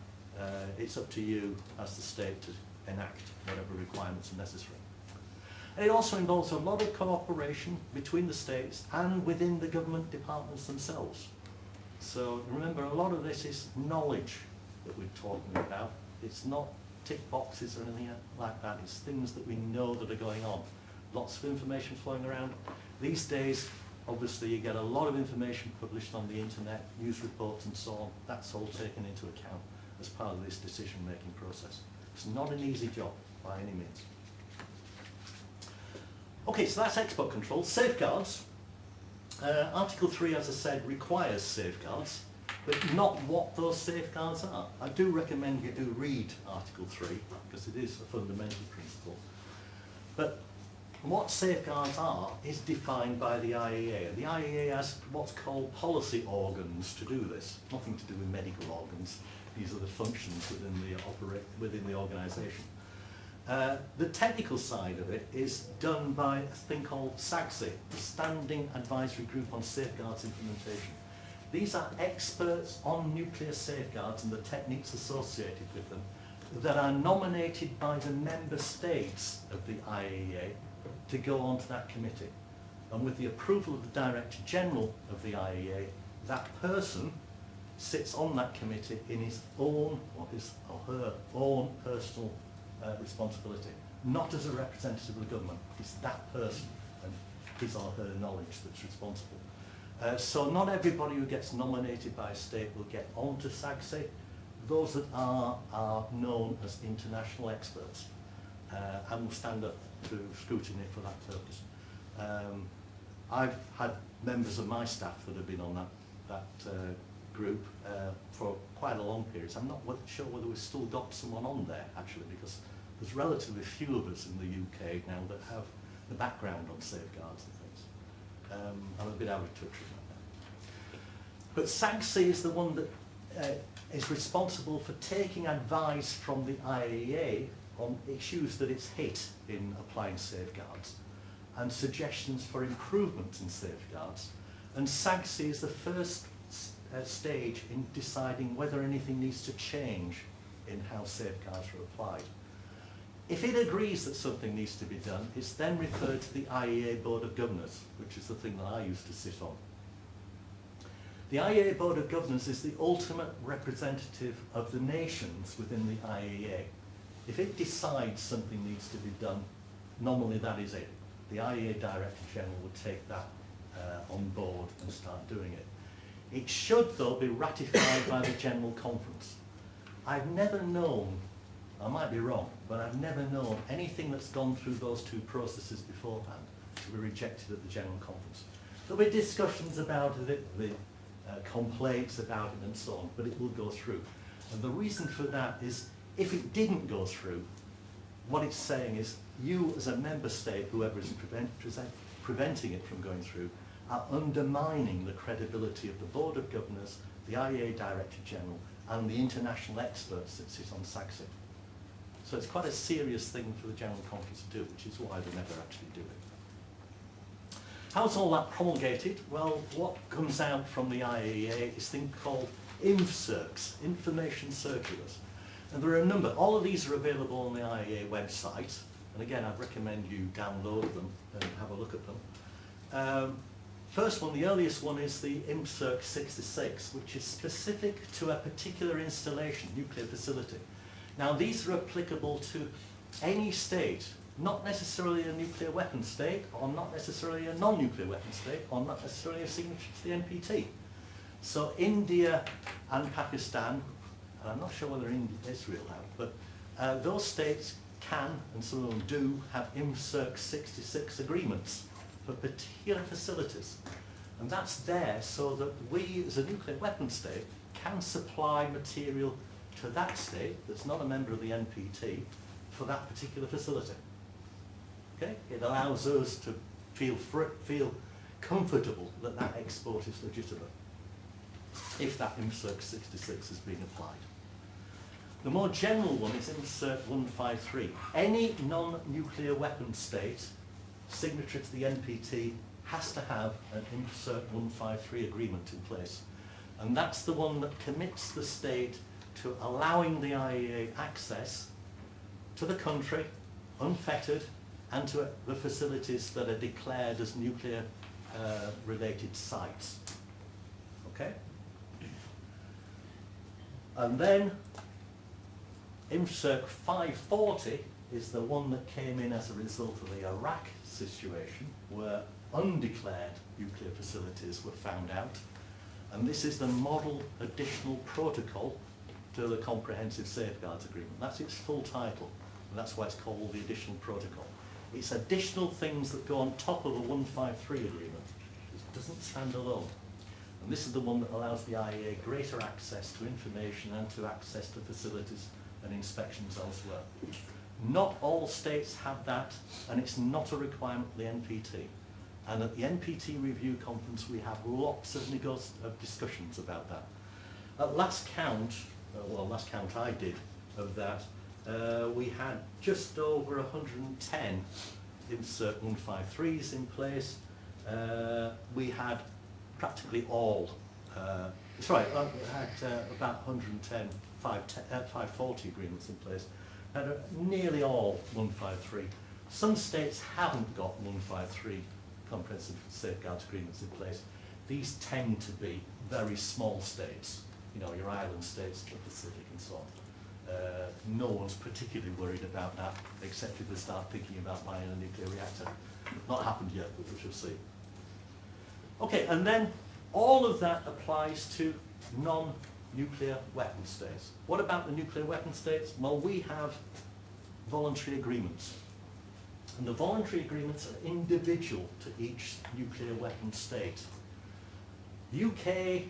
It's up to you as the state to enact whatever requirements are necessary. And it also involves a lot of cooperation between the states and within the government departments themselves. So remember, a lot of this is knowledge that we're talking about. It's not tick boxes or anything like that. It's things that we know that are going on. Lots of information flowing around. These days, obviously, you get a lot of information published on the internet, news reports and so on. That's all taken into account as part of this decision-making process. It's not an easy job by any means. Okay, so that's export control. Safeguards. Article 3, as I said, requires safeguards, but not what those safeguards are. I do recommend you do read Article 3, because it is a fundamental principle. But what safeguards are is defined by the IAEA. The IAEA has what's called policy organs to do this. Nothing to do with medical organs. These are the functions within the organisation. The technical side of it is done by a thing called SAGSI, the Standing Advisory Group on Safeguards Implementation. These are experts on nuclear safeguards and the techniques associated with them that are nominated by the member states of the IAEA to go onto that committee. And with the approval of the Director General of the IAEA, that person sits on that committee in his own or her own personal responsibility, not as a representative of the government. It's that person and his or her knowledge that's responsible. So not everybody who gets nominated by a state will get onto SAGSI. Those that are known as international experts and will stand up to scrutiny for that purpose. I've had members of my staff that have been on that group for quite a long period. I'm not sure whether we've still got someone on there actually, because there's relatively few of us in the UK now that have the background on safeguards and things. I'm a bit out of touch with that now. But SAGSI is the one that is responsible for taking advice from the IAEA on issues that it's hit in applying safeguards and suggestions for improvements in safeguards. And SAGSI is the first stage in deciding whether anything needs to change in how safeguards are applied. If it agrees that something needs to be done, it's then referred to the IAEA Board of Governors, which is the thing that I used to sit on. The IAEA Board of Governors is the ultimate representative of the nations within the IAEA. If it decides something needs to be done, normally that is it. The IAEA Director General would take that on board and start doing it. It should, though, be ratified by the General Conference. I've never known, I might be wrong, but I've never known anything that's gone through those two processes beforehand to be rejected at the General Conference. There'll be discussions about it, the complaints about it and so on, but it will go through. And the reason for that is, if it didn't go through, what it's saying is, you as a member state, whoever is preventing it from going through, are undermining the credibility of the Board of Governors, the IEA Director General, and the international experts that sit on SAGSIC. So it's quite a serious thing for the General Conference to do, which is why they never actually do it. How's all that promulgated? Well, what comes out from the IAEA is a thing called INFCIRCs, Information Circulars. And there are a number. All of these are available on the IAEA website. And again, I'd recommend you download them and have a look at them. First one, the earliest one, is the INFCIRC 66, which is specific to a particular installation, nuclear facility. Now, these are applicable to any state, not necessarily a nuclear weapon state, or not necessarily a non-nuclear weapon state, or not necessarily a signature to the NPT. So India and Pakistan, and I'm not sure whether Israel have, but those states can, and some of them do, have INFCIRC 66 agreements for particular facilities. And that's there so that we, as a nuclear weapon state, can supply material to that state that's not a member of the NPT for that particular facility. Okay? It allows us to feel comfortable that that export is legitimate, if that INFCIRC 66 has been applied. The more general one is INFCIRC 153. Any non-nuclear weapon state signatory to the NPT has to have an INFCIRC 153 agreement in place. And that's the one that commits the state to allowing the IAEA access to the country, unfettered, and to the facilities that are declared as nuclear related sites. Okay? And then INFCIRC 540 is the one that came in as a result of the Iraq situation, where undeclared nuclear facilities were found out. And this is the model additional protocol to the Comprehensive Safeguards Agreement. That's its full title, and that's why it's called the additional protocol. It's additional things that go on top of a 153 agreement. It doesn't stand alone. And this is the one that allows the IAEA greater access to information and to access to facilities and inspections elsewhere. Not all states have that, and it's not a requirement of the NPT. And at the NPT review conference, we have lots of discussions about that. At last count, last count I did of that, we had just over 110 INFCIRC 153s in place. We had practically all, we had about 110 540 agreements in place, and nearly all 153. Some states haven't got 153 comprehensive safeguards agreements in place. These tend to be very small states, you know, your island states, the Pacific and so on. No one's particularly worried about that, except if they start thinking about buying a nuclear reactor. Not happened yet, but we shall see. Okay, and then all of that applies to non-nuclear weapon states. What about the nuclear weapon states? Well, we have voluntary agreements. And the voluntary agreements are individual to each nuclear weapon state. The UK,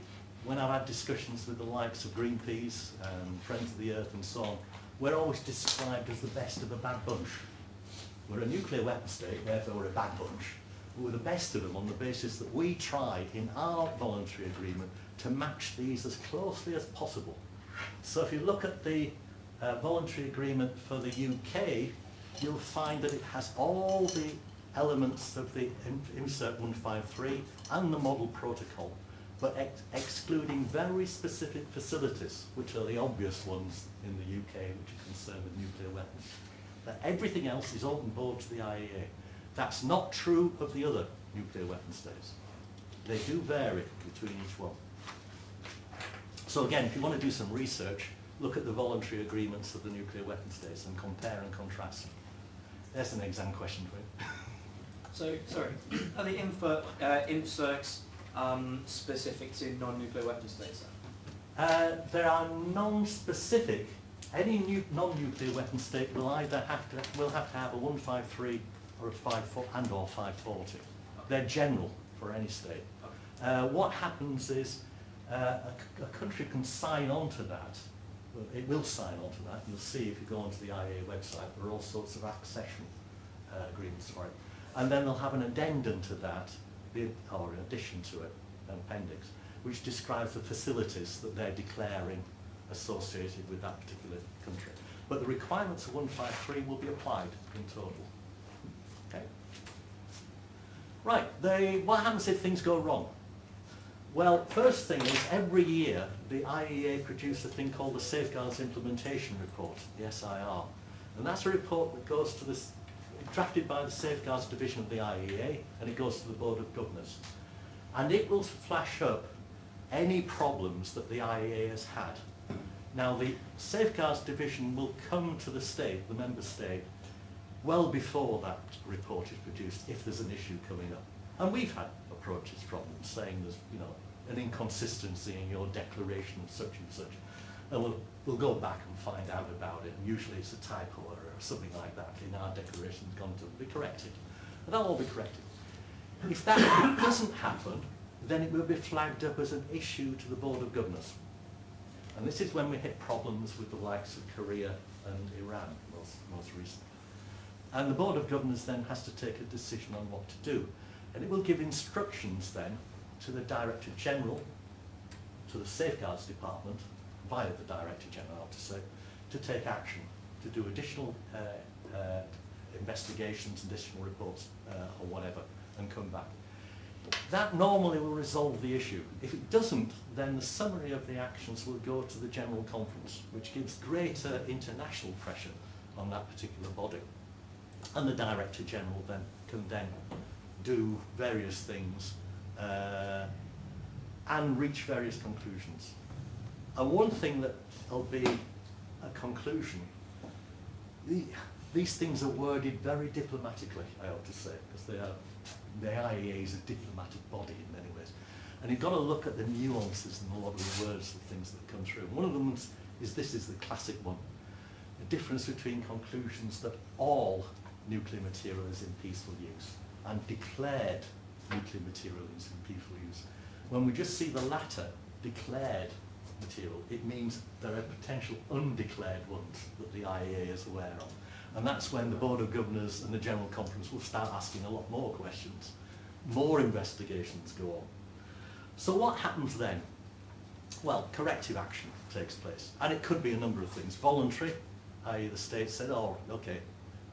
when I've had discussions with the likes of Greenpeace and Friends of the Earth and so on, we're always described as the best of a bad bunch. We're a nuclear weapon state, therefore we're a bad bunch. We're the best of them on the basis that we try in our voluntary agreement to match these as closely as possible. So if you look at the voluntary agreement for the UK, you'll find that it has all the elements of the INFCIRC 153 and the model protocol, but excluding very specific facilities, which are the obvious ones in the UK, which are concerned with nuclear weapons. But everything else is open board to the IAEA. That's not true of the other nuclear weapon states. They do vary between each one. So again, if you want to do some research, look at the voluntary agreements of the nuclear weapon states and compare and contrast them. There's an exam question for you. So, sorry, are the INFCIRCs specific to non-nuclear weapon states? There are non-specific. Any non-nuclear weapon state will either have to have a 153 or a 540 and/or 540. They're general for any state. What happens is a country can sign on to that. Well, it will sign on to that. You'll see if you go onto the IAEA website, there are all sorts of accession agreements for it. And then they'll have an addendum to that, or an addition to it, an appendix, which describes the facilities that they're declaring associated with that particular country. But the requirements of 153 will be applied in total. Okay. Right, what happens if things go wrong? Well, first thing is, every year the IAEA produces a thing called the Safeguards Implementation Report, the SIR. And that's a report that goes to this, drafted by the Safeguards Division of the IAEA, and it goes to the Board of Governors. And it will flash up any problems that the IAEA has had. Now, the Safeguards Division will come to the state, the member state, well before that report is produced, if there's an issue coming up. And we've had approaches from them saying there's, you know, an inconsistency in your declaration of such and such. And we'll go back and find out about it. And usually it's a typo or something like that in our declaration that's gone to be corrected. And that'll all be corrected. If that doesn't happen, then it will be flagged up as an issue to the Board of Governors. And this is when we hit problems with the likes of Korea and Iran, most recently. And the Board of Governors then has to take a decision on what to do. And it will give instructions then to the Director General, to the Safeguards Department, via the Director General, I have to say, to take action, to do additional investigations, additional reports, or whatever, and come back. That normally will resolve the issue. If it doesn't, then the summary of the actions will go to the General Conference, which gives greater international pressure on that particular body. And the Director General then can then do various things and reach various conclusions. And one thing that will be a conclusion, these things are worded very diplomatically, I ought to say, because the IAEA is a diplomatic body in many ways. And you've got to look at the nuances and a lot of the words and things that come through. One of them is this is the classic one, the difference between conclusions that all nuclear material is in peaceful use and declared nuclear material is in peaceful use. When we just see the latter, declared material, it means there are potential undeclared ones that the IAEA is aware of. And that's when the Board of Governors and the General Conference will start asking a lot more questions. More investigations go on. So what happens then? Well, corrective action takes place. And it could be a number of things. Voluntary, i.e. the state said, oh, okay,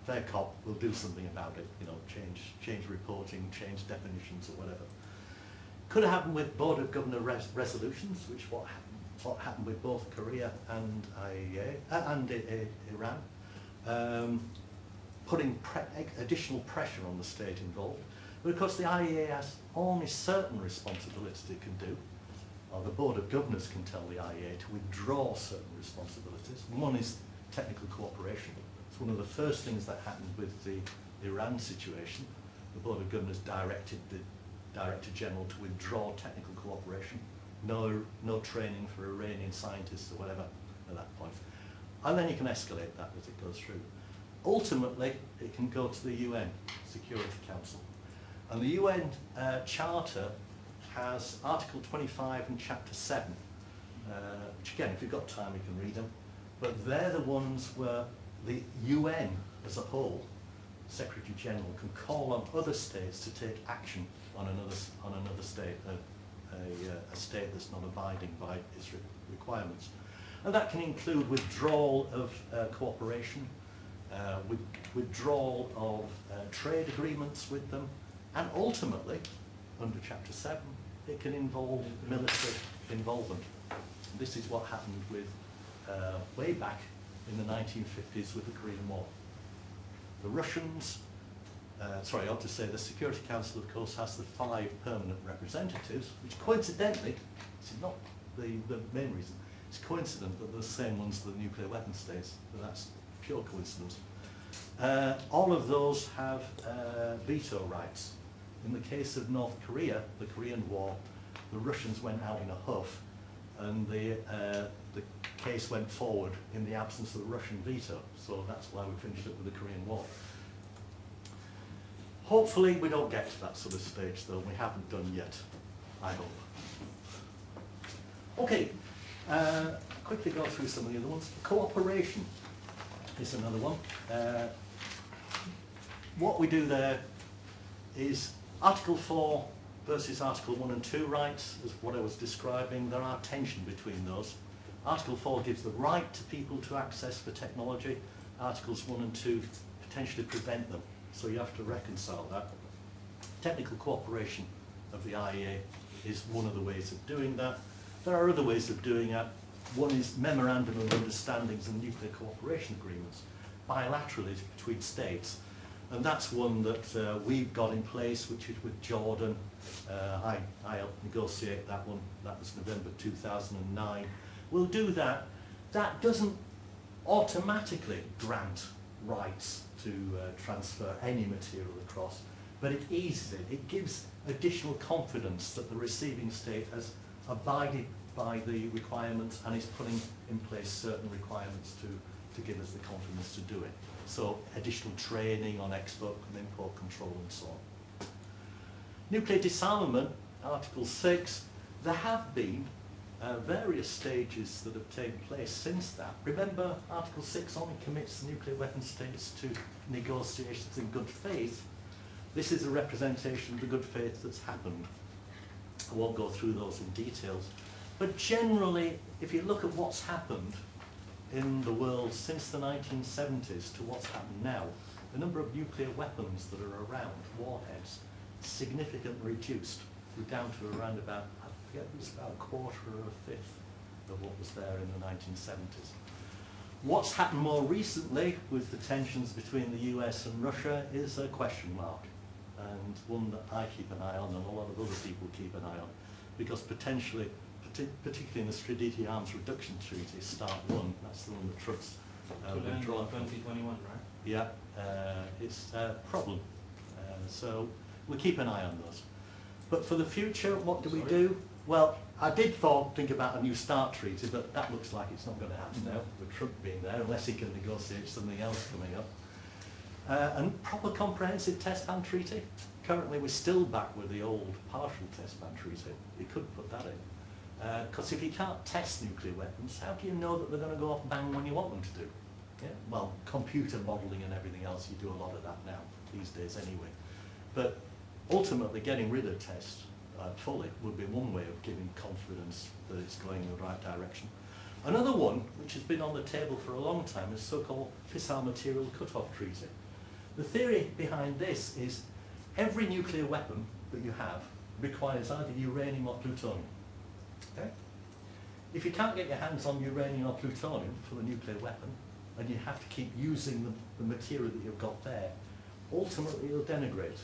fair cop, we'll do something about it. You know, change reporting, change definitions or whatever. Could have happened with Board of Governor resolutions, which what happened with both Korea and IAEA, and Iran. Putting additional pressure on the state involved. But of course the IAEA has only certain responsibilities it can do, or the Board of Governors can tell the IAEA to withdraw certain responsibilities. One is technical cooperation. It's one of the first things that happened with the Iran situation. The Board of Governors directed the Director General to withdraw technical cooperation. No training for Iranian scientists or whatever at that point. And then you can escalate that as it goes through. Ultimately, it can go to the UN Security Council. And the UN Charter has Article 25 and Chapter 7, which again, if you've got time, you can read them. But they're the ones where the UN as a whole, Secretary General, can call on other states to take action on another state, a state that's not abiding by its requirements. And that can include withdrawal of cooperation, withdrawal of trade agreements with them, and ultimately, under Chapter 7, it can involve military involvement. This is what happened with, way back in the 1950s with the Korean War. The Russians, sorry, I ought to say the Security Council, of course, has the 5 permanent representatives, which coincidentally, this is not the main reason, it's coincident that they're the same ones as the nuclear weapon states, but that's pure coincidence. All of those have veto rights. In the case of North Korea, the Korean War, the Russians went out in a huff, and the case went forward in the absence of the Russian veto. So that's why we finished up with the Korean War. Hopefully we don't get to that sort of stage though, we haven't done yet, I hope. Okay, quickly go through some of the other ones. Cooperation is another one. What we do there is Article 4 versus Article 1 and 2 rights, is what I was describing. There are tension between those. Article 4 gives the right to people to access the technology. Articles 1 and 2 potentially prevent them. So you have to reconcile that. Technical cooperation of the IEA is one of the ways of doing that. There are other ways of doing that. One is memorandum of understandings and nuclear cooperation agreements, bilaterally between states. And that's one that we've got in place, which is with Jordan. I helped negotiate that one. That was November 2009. We'll do that. That doesn't automatically grant rights to transfer any material across, but it eases it. It gives additional confidence that the receiving state has abided by the requirements and is putting in place certain requirements to give us the confidence to do it. So additional training on export and import control and so on. Nuclear disarmament, Article 6, there have been various stages that have taken place since that. Remember, Article 6 only commits nuclear weapon states to negotiations in good faith. This is a representation of the good faith that's happened. I won't go through those in details. But generally, if you look at what's happened in the world since the 1970s to what's happened now, the number of nuclear weapons that are around, warheads, significantly reduced. We're down to around about, I forget, it was about a quarter or a fifth of what was there in the 1970s. What's happened more recently with the tensions between the US and Russia is a question mark, and one that I keep an eye on and a lot of other people keep an eye on, because potentially, particularly in the Strategic Arms Reduction Treaty, START 1, that's the one that Trump's withdrawn from. 2021, right? Yeah, it's a problem. So we keep an eye on those. But for the future, what do we do? Well, I did think about a new START treaty, but that looks like it's not going to happen now, with Trump being there, unless he can negotiate something else coming up. And proper comprehensive test ban treaty. Currently, we're still back with the old partial test ban treaty. You could put that in. Because if you can't test nuclear weapons, how do you know that they're going to go off bang when you want them to do? Yeah? Well, computer modelling and everything else, you do a lot of that now, these days anyway. But ultimately, getting rid of tests fully would be one way of giving confidence that it's going in the right direction. Another one, which has been on the table for a long time, is so-called fissile material cut-off treaty. The theory behind this is every nuclear weapon that you have requires either uranium or plutonium. Okay? If you can't get your hands on uranium or plutonium for the nuclear weapon, and you have to keep using the material that you've got there, ultimately it'll denigrate,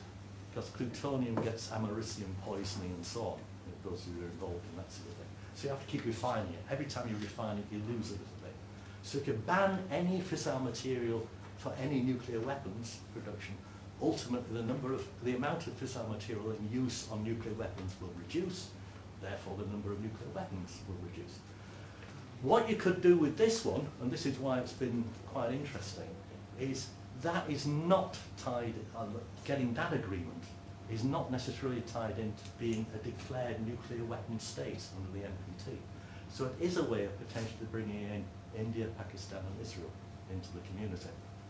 because plutonium gets americium poisoning and so on, those who are involved in that sort of thing. So you have to keep refining it. Every time you refine it, you lose a little bit. So if you ban any fissile material for any nuclear weapons production, ultimately the amount of fissile material in use on nuclear weapons will reduce, therefore the number of nuclear weapons will reduce. What you could do with this one, and this is why it's been quite interesting, is that is not tied, getting that agreement is not necessarily tied into being a declared nuclear weapon state under the NPT. So it is a way of potentially bringing in India, Pakistan and Israel into the community.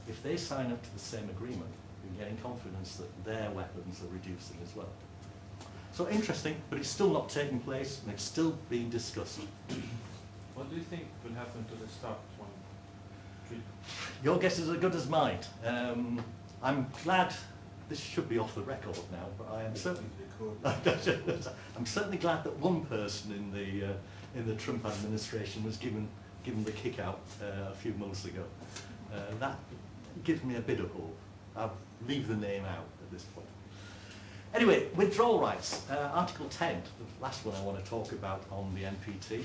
If they sign up to the same agreement, you're getting confidence that their weapons are reducing as well. So interesting, but it's still not taking place and it's still being discussed. What do you think will happen to the START 1 treaty? Your guess is as good as mine. I'm glad, this should be off the record now, but I am certainly I'm certainly glad that one person in the Trump administration was given the kick out a few months ago. That gives me a bit of hope. I'll leave the name out at this point. Anyway, withdrawal rights, Article 10, the last one I want to talk about on the NPT.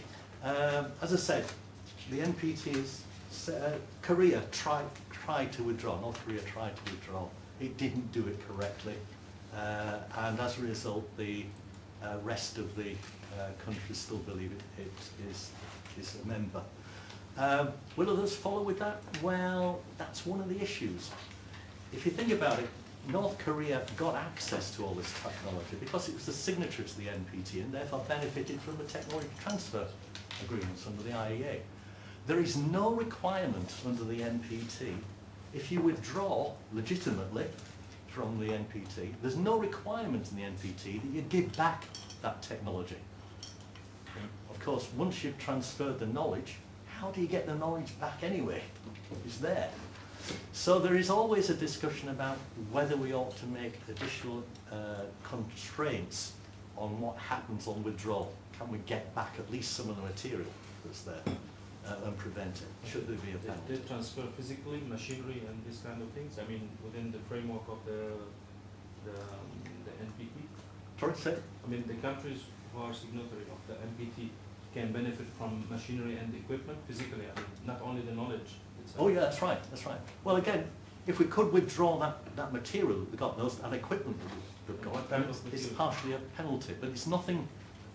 As I said, the NPT is, Korea tried to withdraw, North Korea tried to withdraw. It didn't do it correctly, and as a result, the rest of the countries still believe it is a member. Will others follow with that? Well, that's one of the issues. If you think about it, North Korea got access to all this technology because it was a signatory to the NPT and therefore benefited from the technology transfer agreements under the IEA. There is no requirement under the NPT, if you withdraw legitimately from the NPT, there's no requirement in the NPT that you give back that technology. Of course, once you've transferred the knowledge, how do you get the knowledge back anyway? It's there. So there is always a discussion about whether we ought to make additional constraints on what happens on withdrawal. Can we get back at least some of the material that's there and prevent it? Should there be a penalty? They transfer physically, machinery and these kind of things? I mean, within the framework of the NPT? Sorry, say? I mean, the countries who are signatory of the NPT can benefit from machinery and equipment physically, I mean, not only the knowledge itself. Oh yeah, that's right, that's right. Well again, if we could withdraw that material that we got, that equipment that we've got, then it's partially a penalty, but it's nothing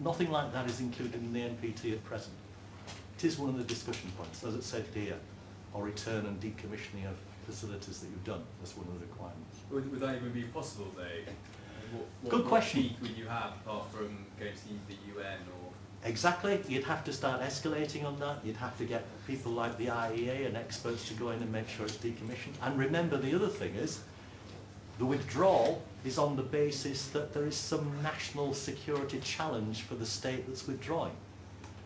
like that is included in the NPT at present. It is one of the discussion points, as it said here, or return and decommissioning of facilities that you've done. That's one of the requirements. Would that even be possible, though? Good question. What peak would you have apart from going to the UN or? Exactly. You'd have to start escalating on that. You'd have to get people like the IEA and experts to go in and make sure it's decommissioned. And remember, the other thing is, the withdrawal is on the basis that there is some national security challenge for the state that's withdrawing.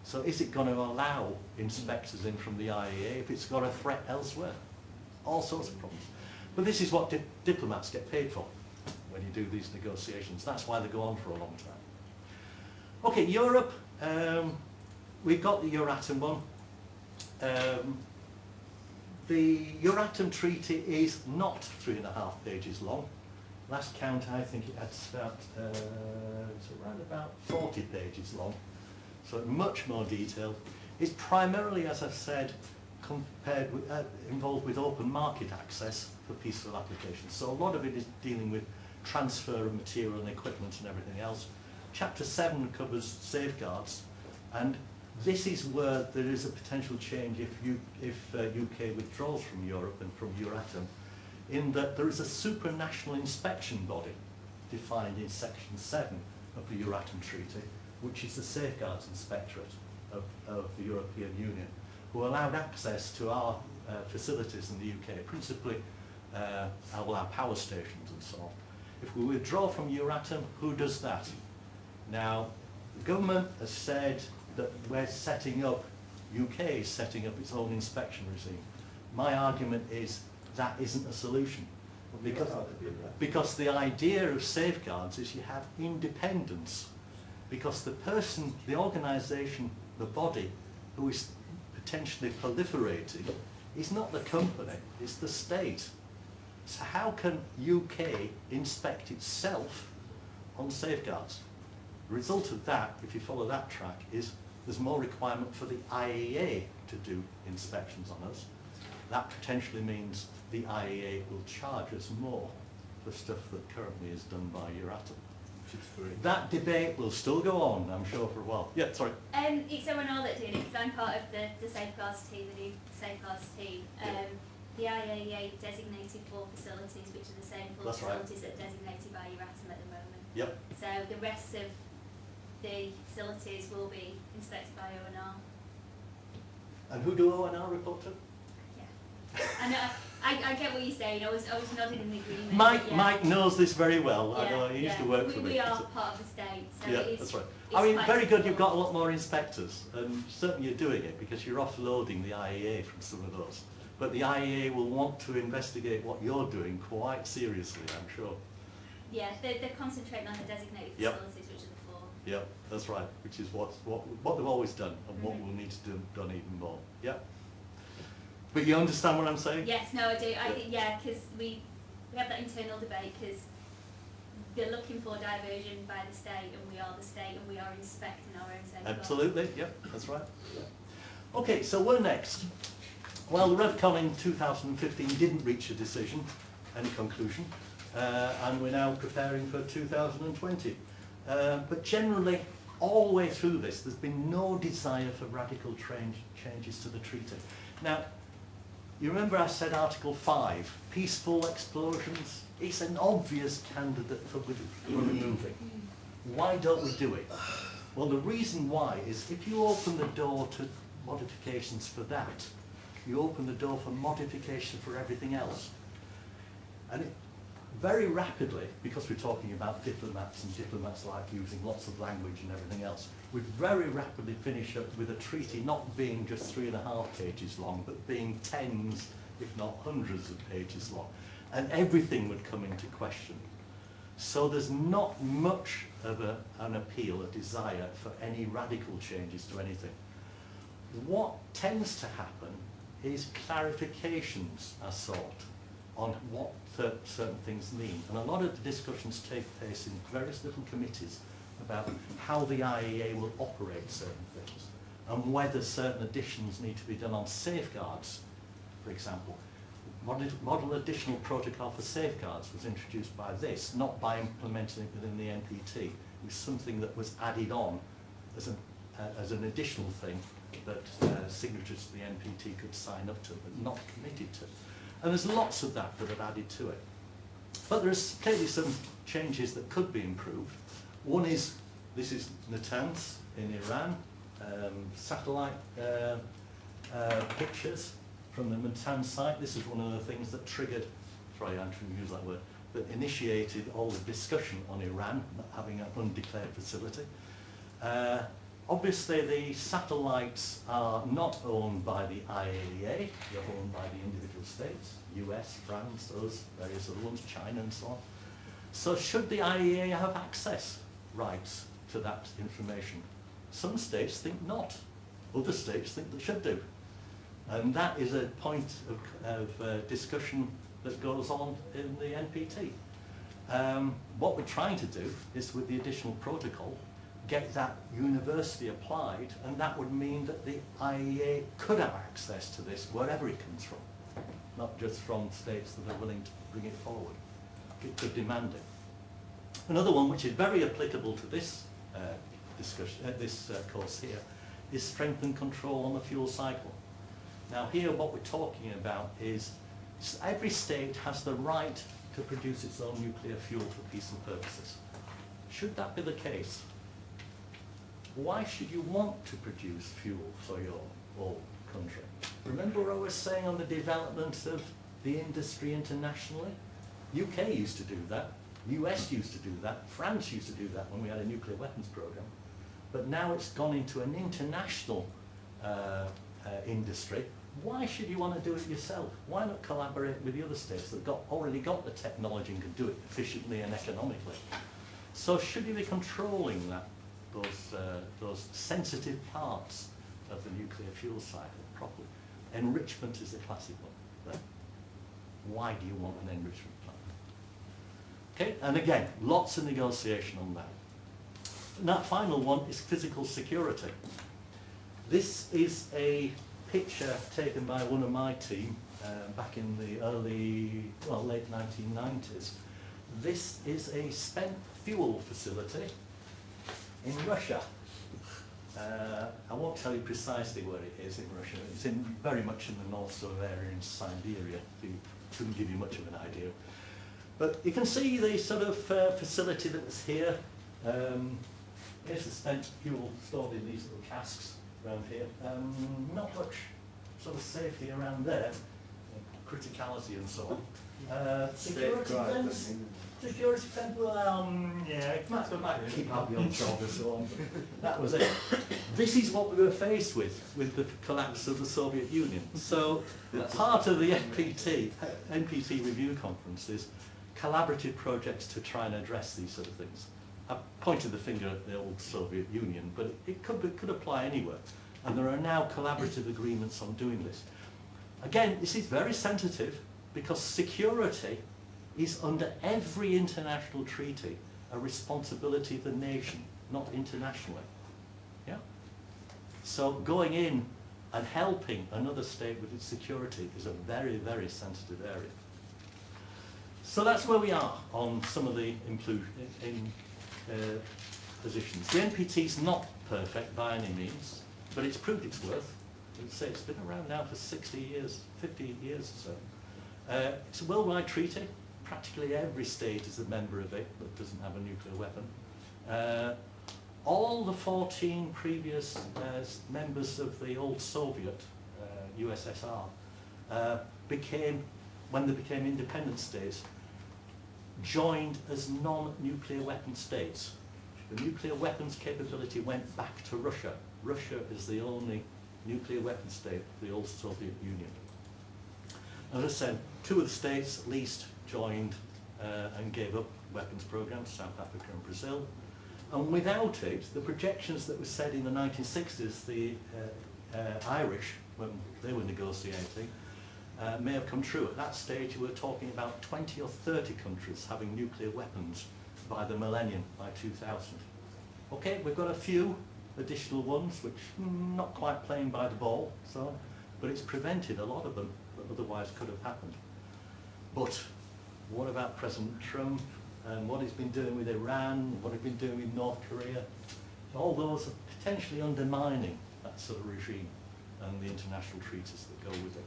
So is it going to allow inspectors in from the IEA if it's got a threat elsewhere? All sorts of problems. But this is what diplomats get paid for when you do these negotiations. That's why they go on for a long time. Okay, Europe. We've got the Euratom one. The Euratom Treaty is not 3.5 pages long. Last count, I think it had about, it's around about 40 pages long. So much more detailed. It's primarily, as I've said, compared with, involved with open market access for peaceful applications. So a lot of it is dealing with transfer of material and equipment and everything else. Chapter 7 covers safeguards, and this is where there is a potential change if UK withdraws from Europe and from Euratom, in that there is a supranational inspection body defined in Section 7 of the Euratom Treaty, which is the Safeguards Inspectorate of the European Union, who allowed access to our facilities in the UK, principally our power stations and so on. If we withdraw from Euratom, who does that? Now, the government has said that we're setting up, UK is setting up its own inspection regime. My argument is that isn't a solution. Because the idea of safeguards is you have independence. Because the person, the organisation, the body who is potentially proliferating is not the company, it's the state. So how can UK inspect itself on safeguards? The result of that, if you follow that track, is there's more requirement for the IEA to do inspections on us. That potentially means the IEA will charge us more for stuff that currently is done by Euratom. That debate will still go on, I'm sure, for a while. Yeah, sorry. It's ONR that's doing it, because I'm part of the safeguards team, the new safeguards team. The IAEA designated 4 facilities, which are the same 4 facilities that are designated by Euratom at the moment. Yep. So the rest of the facilities will be inspected by ONR. And who do ONR report to? Yeah. I know. I get what you're saying. I was nodding in agreement. Mike knows this very well. Yeah, I know he used to work for me. We are part of the state. So yeah, that's right. I mean, very good. You've got a lot more inspectors, and certainly you're doing it because you're offloading the IEA from some of those. But the IEA will want to investigate what you're doing quite seriously, I'm sure. Yeah, they're concentrating on the designated facilities, which are the 4. Yeah, that's right. Which is what they've always done, and what we'll need to do done even more. Yeah. But you understand what I'm saying? Yes, no, I do. I think, yeah, because we have that internal debate because they're looking for diversion by the state, and we are the state, and we are inspecting our own safeguards. Absolutely, yeah, that's right. Yeah. Okay, so what next? Well, the RevCon in 2015 didn't reach a decision, any conclusion, and we're now preparing for 2020. But generally, all the way through this, there's been no desire for radical changes to the treaty. Now, you remember I said Article 5, peaceful explosions it's an obvious candidate for removing. Why don't we do it? Well, the reason why is if you open the door to modifications for that, you open the door for modification for everything else. And very rapidly, because we're talking about diplomats and diplomats like using lots of language and everything else, we'd very rapidly finish up with a treaty not being just 3.5 pages long, but being tens, if not hundreds of pages long. And everything would come into question. So there's not much of an appeal, a desire for any radical changes to anything. What tends to happen is clarifications are sought on what certain things mean. And a lot of the discussions take place in various little committees about how the IAEA will operate certain things and whether certain additions need to be done on safeguards, for example. Model additional protocol for safeguards was introduced by this, not by implementing it within the NPT. It was something that was added on as an additional thing that signatories to the NPT could sign up to, but not committed to. And there's lots of that that are added to it. But there's clearly some changes that could be improved. One is, this is Natanz in Iran, satellite pictures from the Natanz site. This is one of the things that triggered, sorry, I shouldn't use that word, that initiated all the discussion on Iran not having an undeclared facility. Obviously, the satellites are not owned by the IAEA, they're owned by the individual states, US, France, us, various other ones, China and so on. So should the IAEA have access rights to that information? Some states think not, other states think they should do. And that is a point of discussion that goes on in the NPT. What we're trying to do is, with the additional protocol, get that universally applied, and that would mean that the IAEA could have access to this wherever it comes from, not just from states that are willing to bring it forward. It could demand it. Another one which is very applicable to this course here is strengthen control on the fuel cycle. Now here what we're talking about is every state has the right to produce its own nuclear fuel for peaceful purposes. Should that be the case? Why should you want to produce fuel for your own country? Remember what I was saying on the development of the industry internationally? UK used to do that, US used to do that, France used to do that when we had a nuclear weapons program. But now it's gone into an international industry. Why should you want to do it yourself? Why not collaborate with the other states that already got the technology and can do it efficiently and economically? So should you be controlling that? Those sensitive parts of the nuclear fuel cycle properly. Enrichment is the classic one. Why do you want an enrichment plant? Okay, and again, lots of negotiation on that. And that final one is physical security. This is a picture taken by one of my team back in the late 1990s. This is a spent fuel facility in Russia. I won't tell you precisely where it is in Russia. It's very much in the North South area in Siberia. Couldn't give you much of an idea. But you can see the sort of facility that was here. Here's the spent fuel stored in these little casks around here. Not much sort of safety around there, criticality and so on. Security fence. Security fence, well, yeah, it might keep out the on job and so on. That was it. This is what we were faced with the collapse of the Soviet Union. So part of the NPT review conference is collaborative projects to try and address these sort of things. I pointed the finger at the old Soviet Union, but it could apply anywhere. And there are now collaborative agreements on doing this. Again, this is very sensitive because security is under every international treaty a responsibility of the nation, not internationally. Yeah? So going in and helping another state with its security is a very, very sensitive area. So that's where we are on some of the positions. The NPT is not perfect by any means, but it's proved its worth. I'd say it's been around now for 60 years, 50 years or so. It's a worldwide treaty, practically every state is a member of it that doesn't have a nuclear weapon. All the 14 previous members of the old Soviet USSR became, when they became independent states, joined as non-nuclear weapon states. The nuclear weapons capability went back to Russia. Russia is the only nuclear weapon state of the old Soviet Union. As I said, 2 of the states at least joined and gave up weapons programs, South Africa and Brazil. And without it, the projections that were said in the 1960s, the Irish, when they were negotiating, may have come true. At that stage, we were talking about 20 or 30 countries having nuclear weapons by the millennium, by 2000. Okay, we've got a few additional ones, which not quite playing by the ball, so, but it's prevented a lot of them that otherwise could have happened. But what about President Trump and what he's been doing with Iran, what he's been doing with North Korea? All those are potentially undermining that sort of regime and the international treaties that go with it.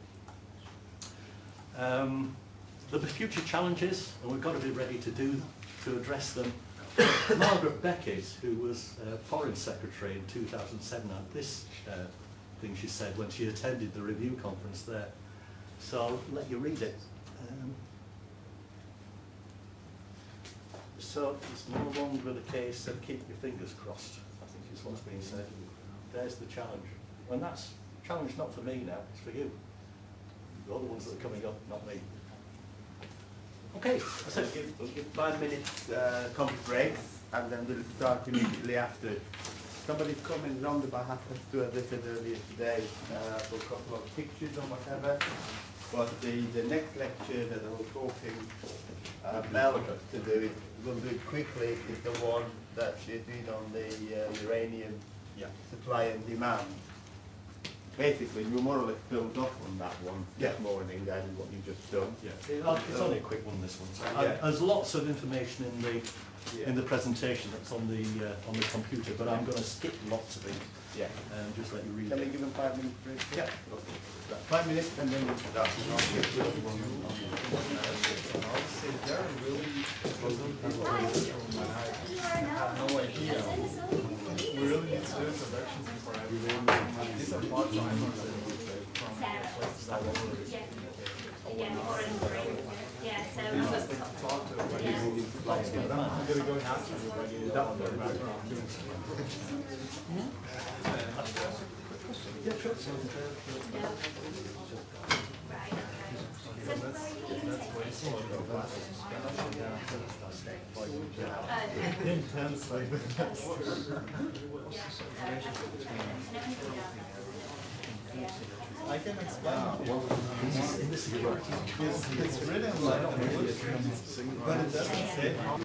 There'll be future challenges, and we've got to be ready to address them. Margaret Beckett, who was Foreign Secretary in 2007, had this thing she said when she attended the review conference there. So I'll let you read it. So it's no longer the case of keep your fingers crossed, I think is what's being said. There's the challenge. And that's a challenge not for me now, it's for you. You're the ones that are coming up, not me. Okay, that's it. We'll give 5 minutes coffee breaks, and then we'll start immediately after. Somebody's coming round about 2:30, as I said earlier today, for a couple of pictures or whatever. But the next lecture that I was talking Mel to do, we'll do it quickly, is the one that she did on the uranium supply and demand. Basically, you more or less built up on that one this morning than what you just done. Yeah, it's only a quick one, this one. So there's lots of information in the presentation that's on the computer, but I'm going to skip lots of it. Yeah. And just let you read Can we it. give them 5 minutes break? Yeah. Okay. 5 minutes and then we'll start. No idea. We really need to do introductions before I these are part-timers from places all over. Yeah, so Just like to talk to everybody. I'm gonna go and ask everybody about their background. Yeah, sure. Intense, like I can explain it to you. It's written like, but it doesn't say how.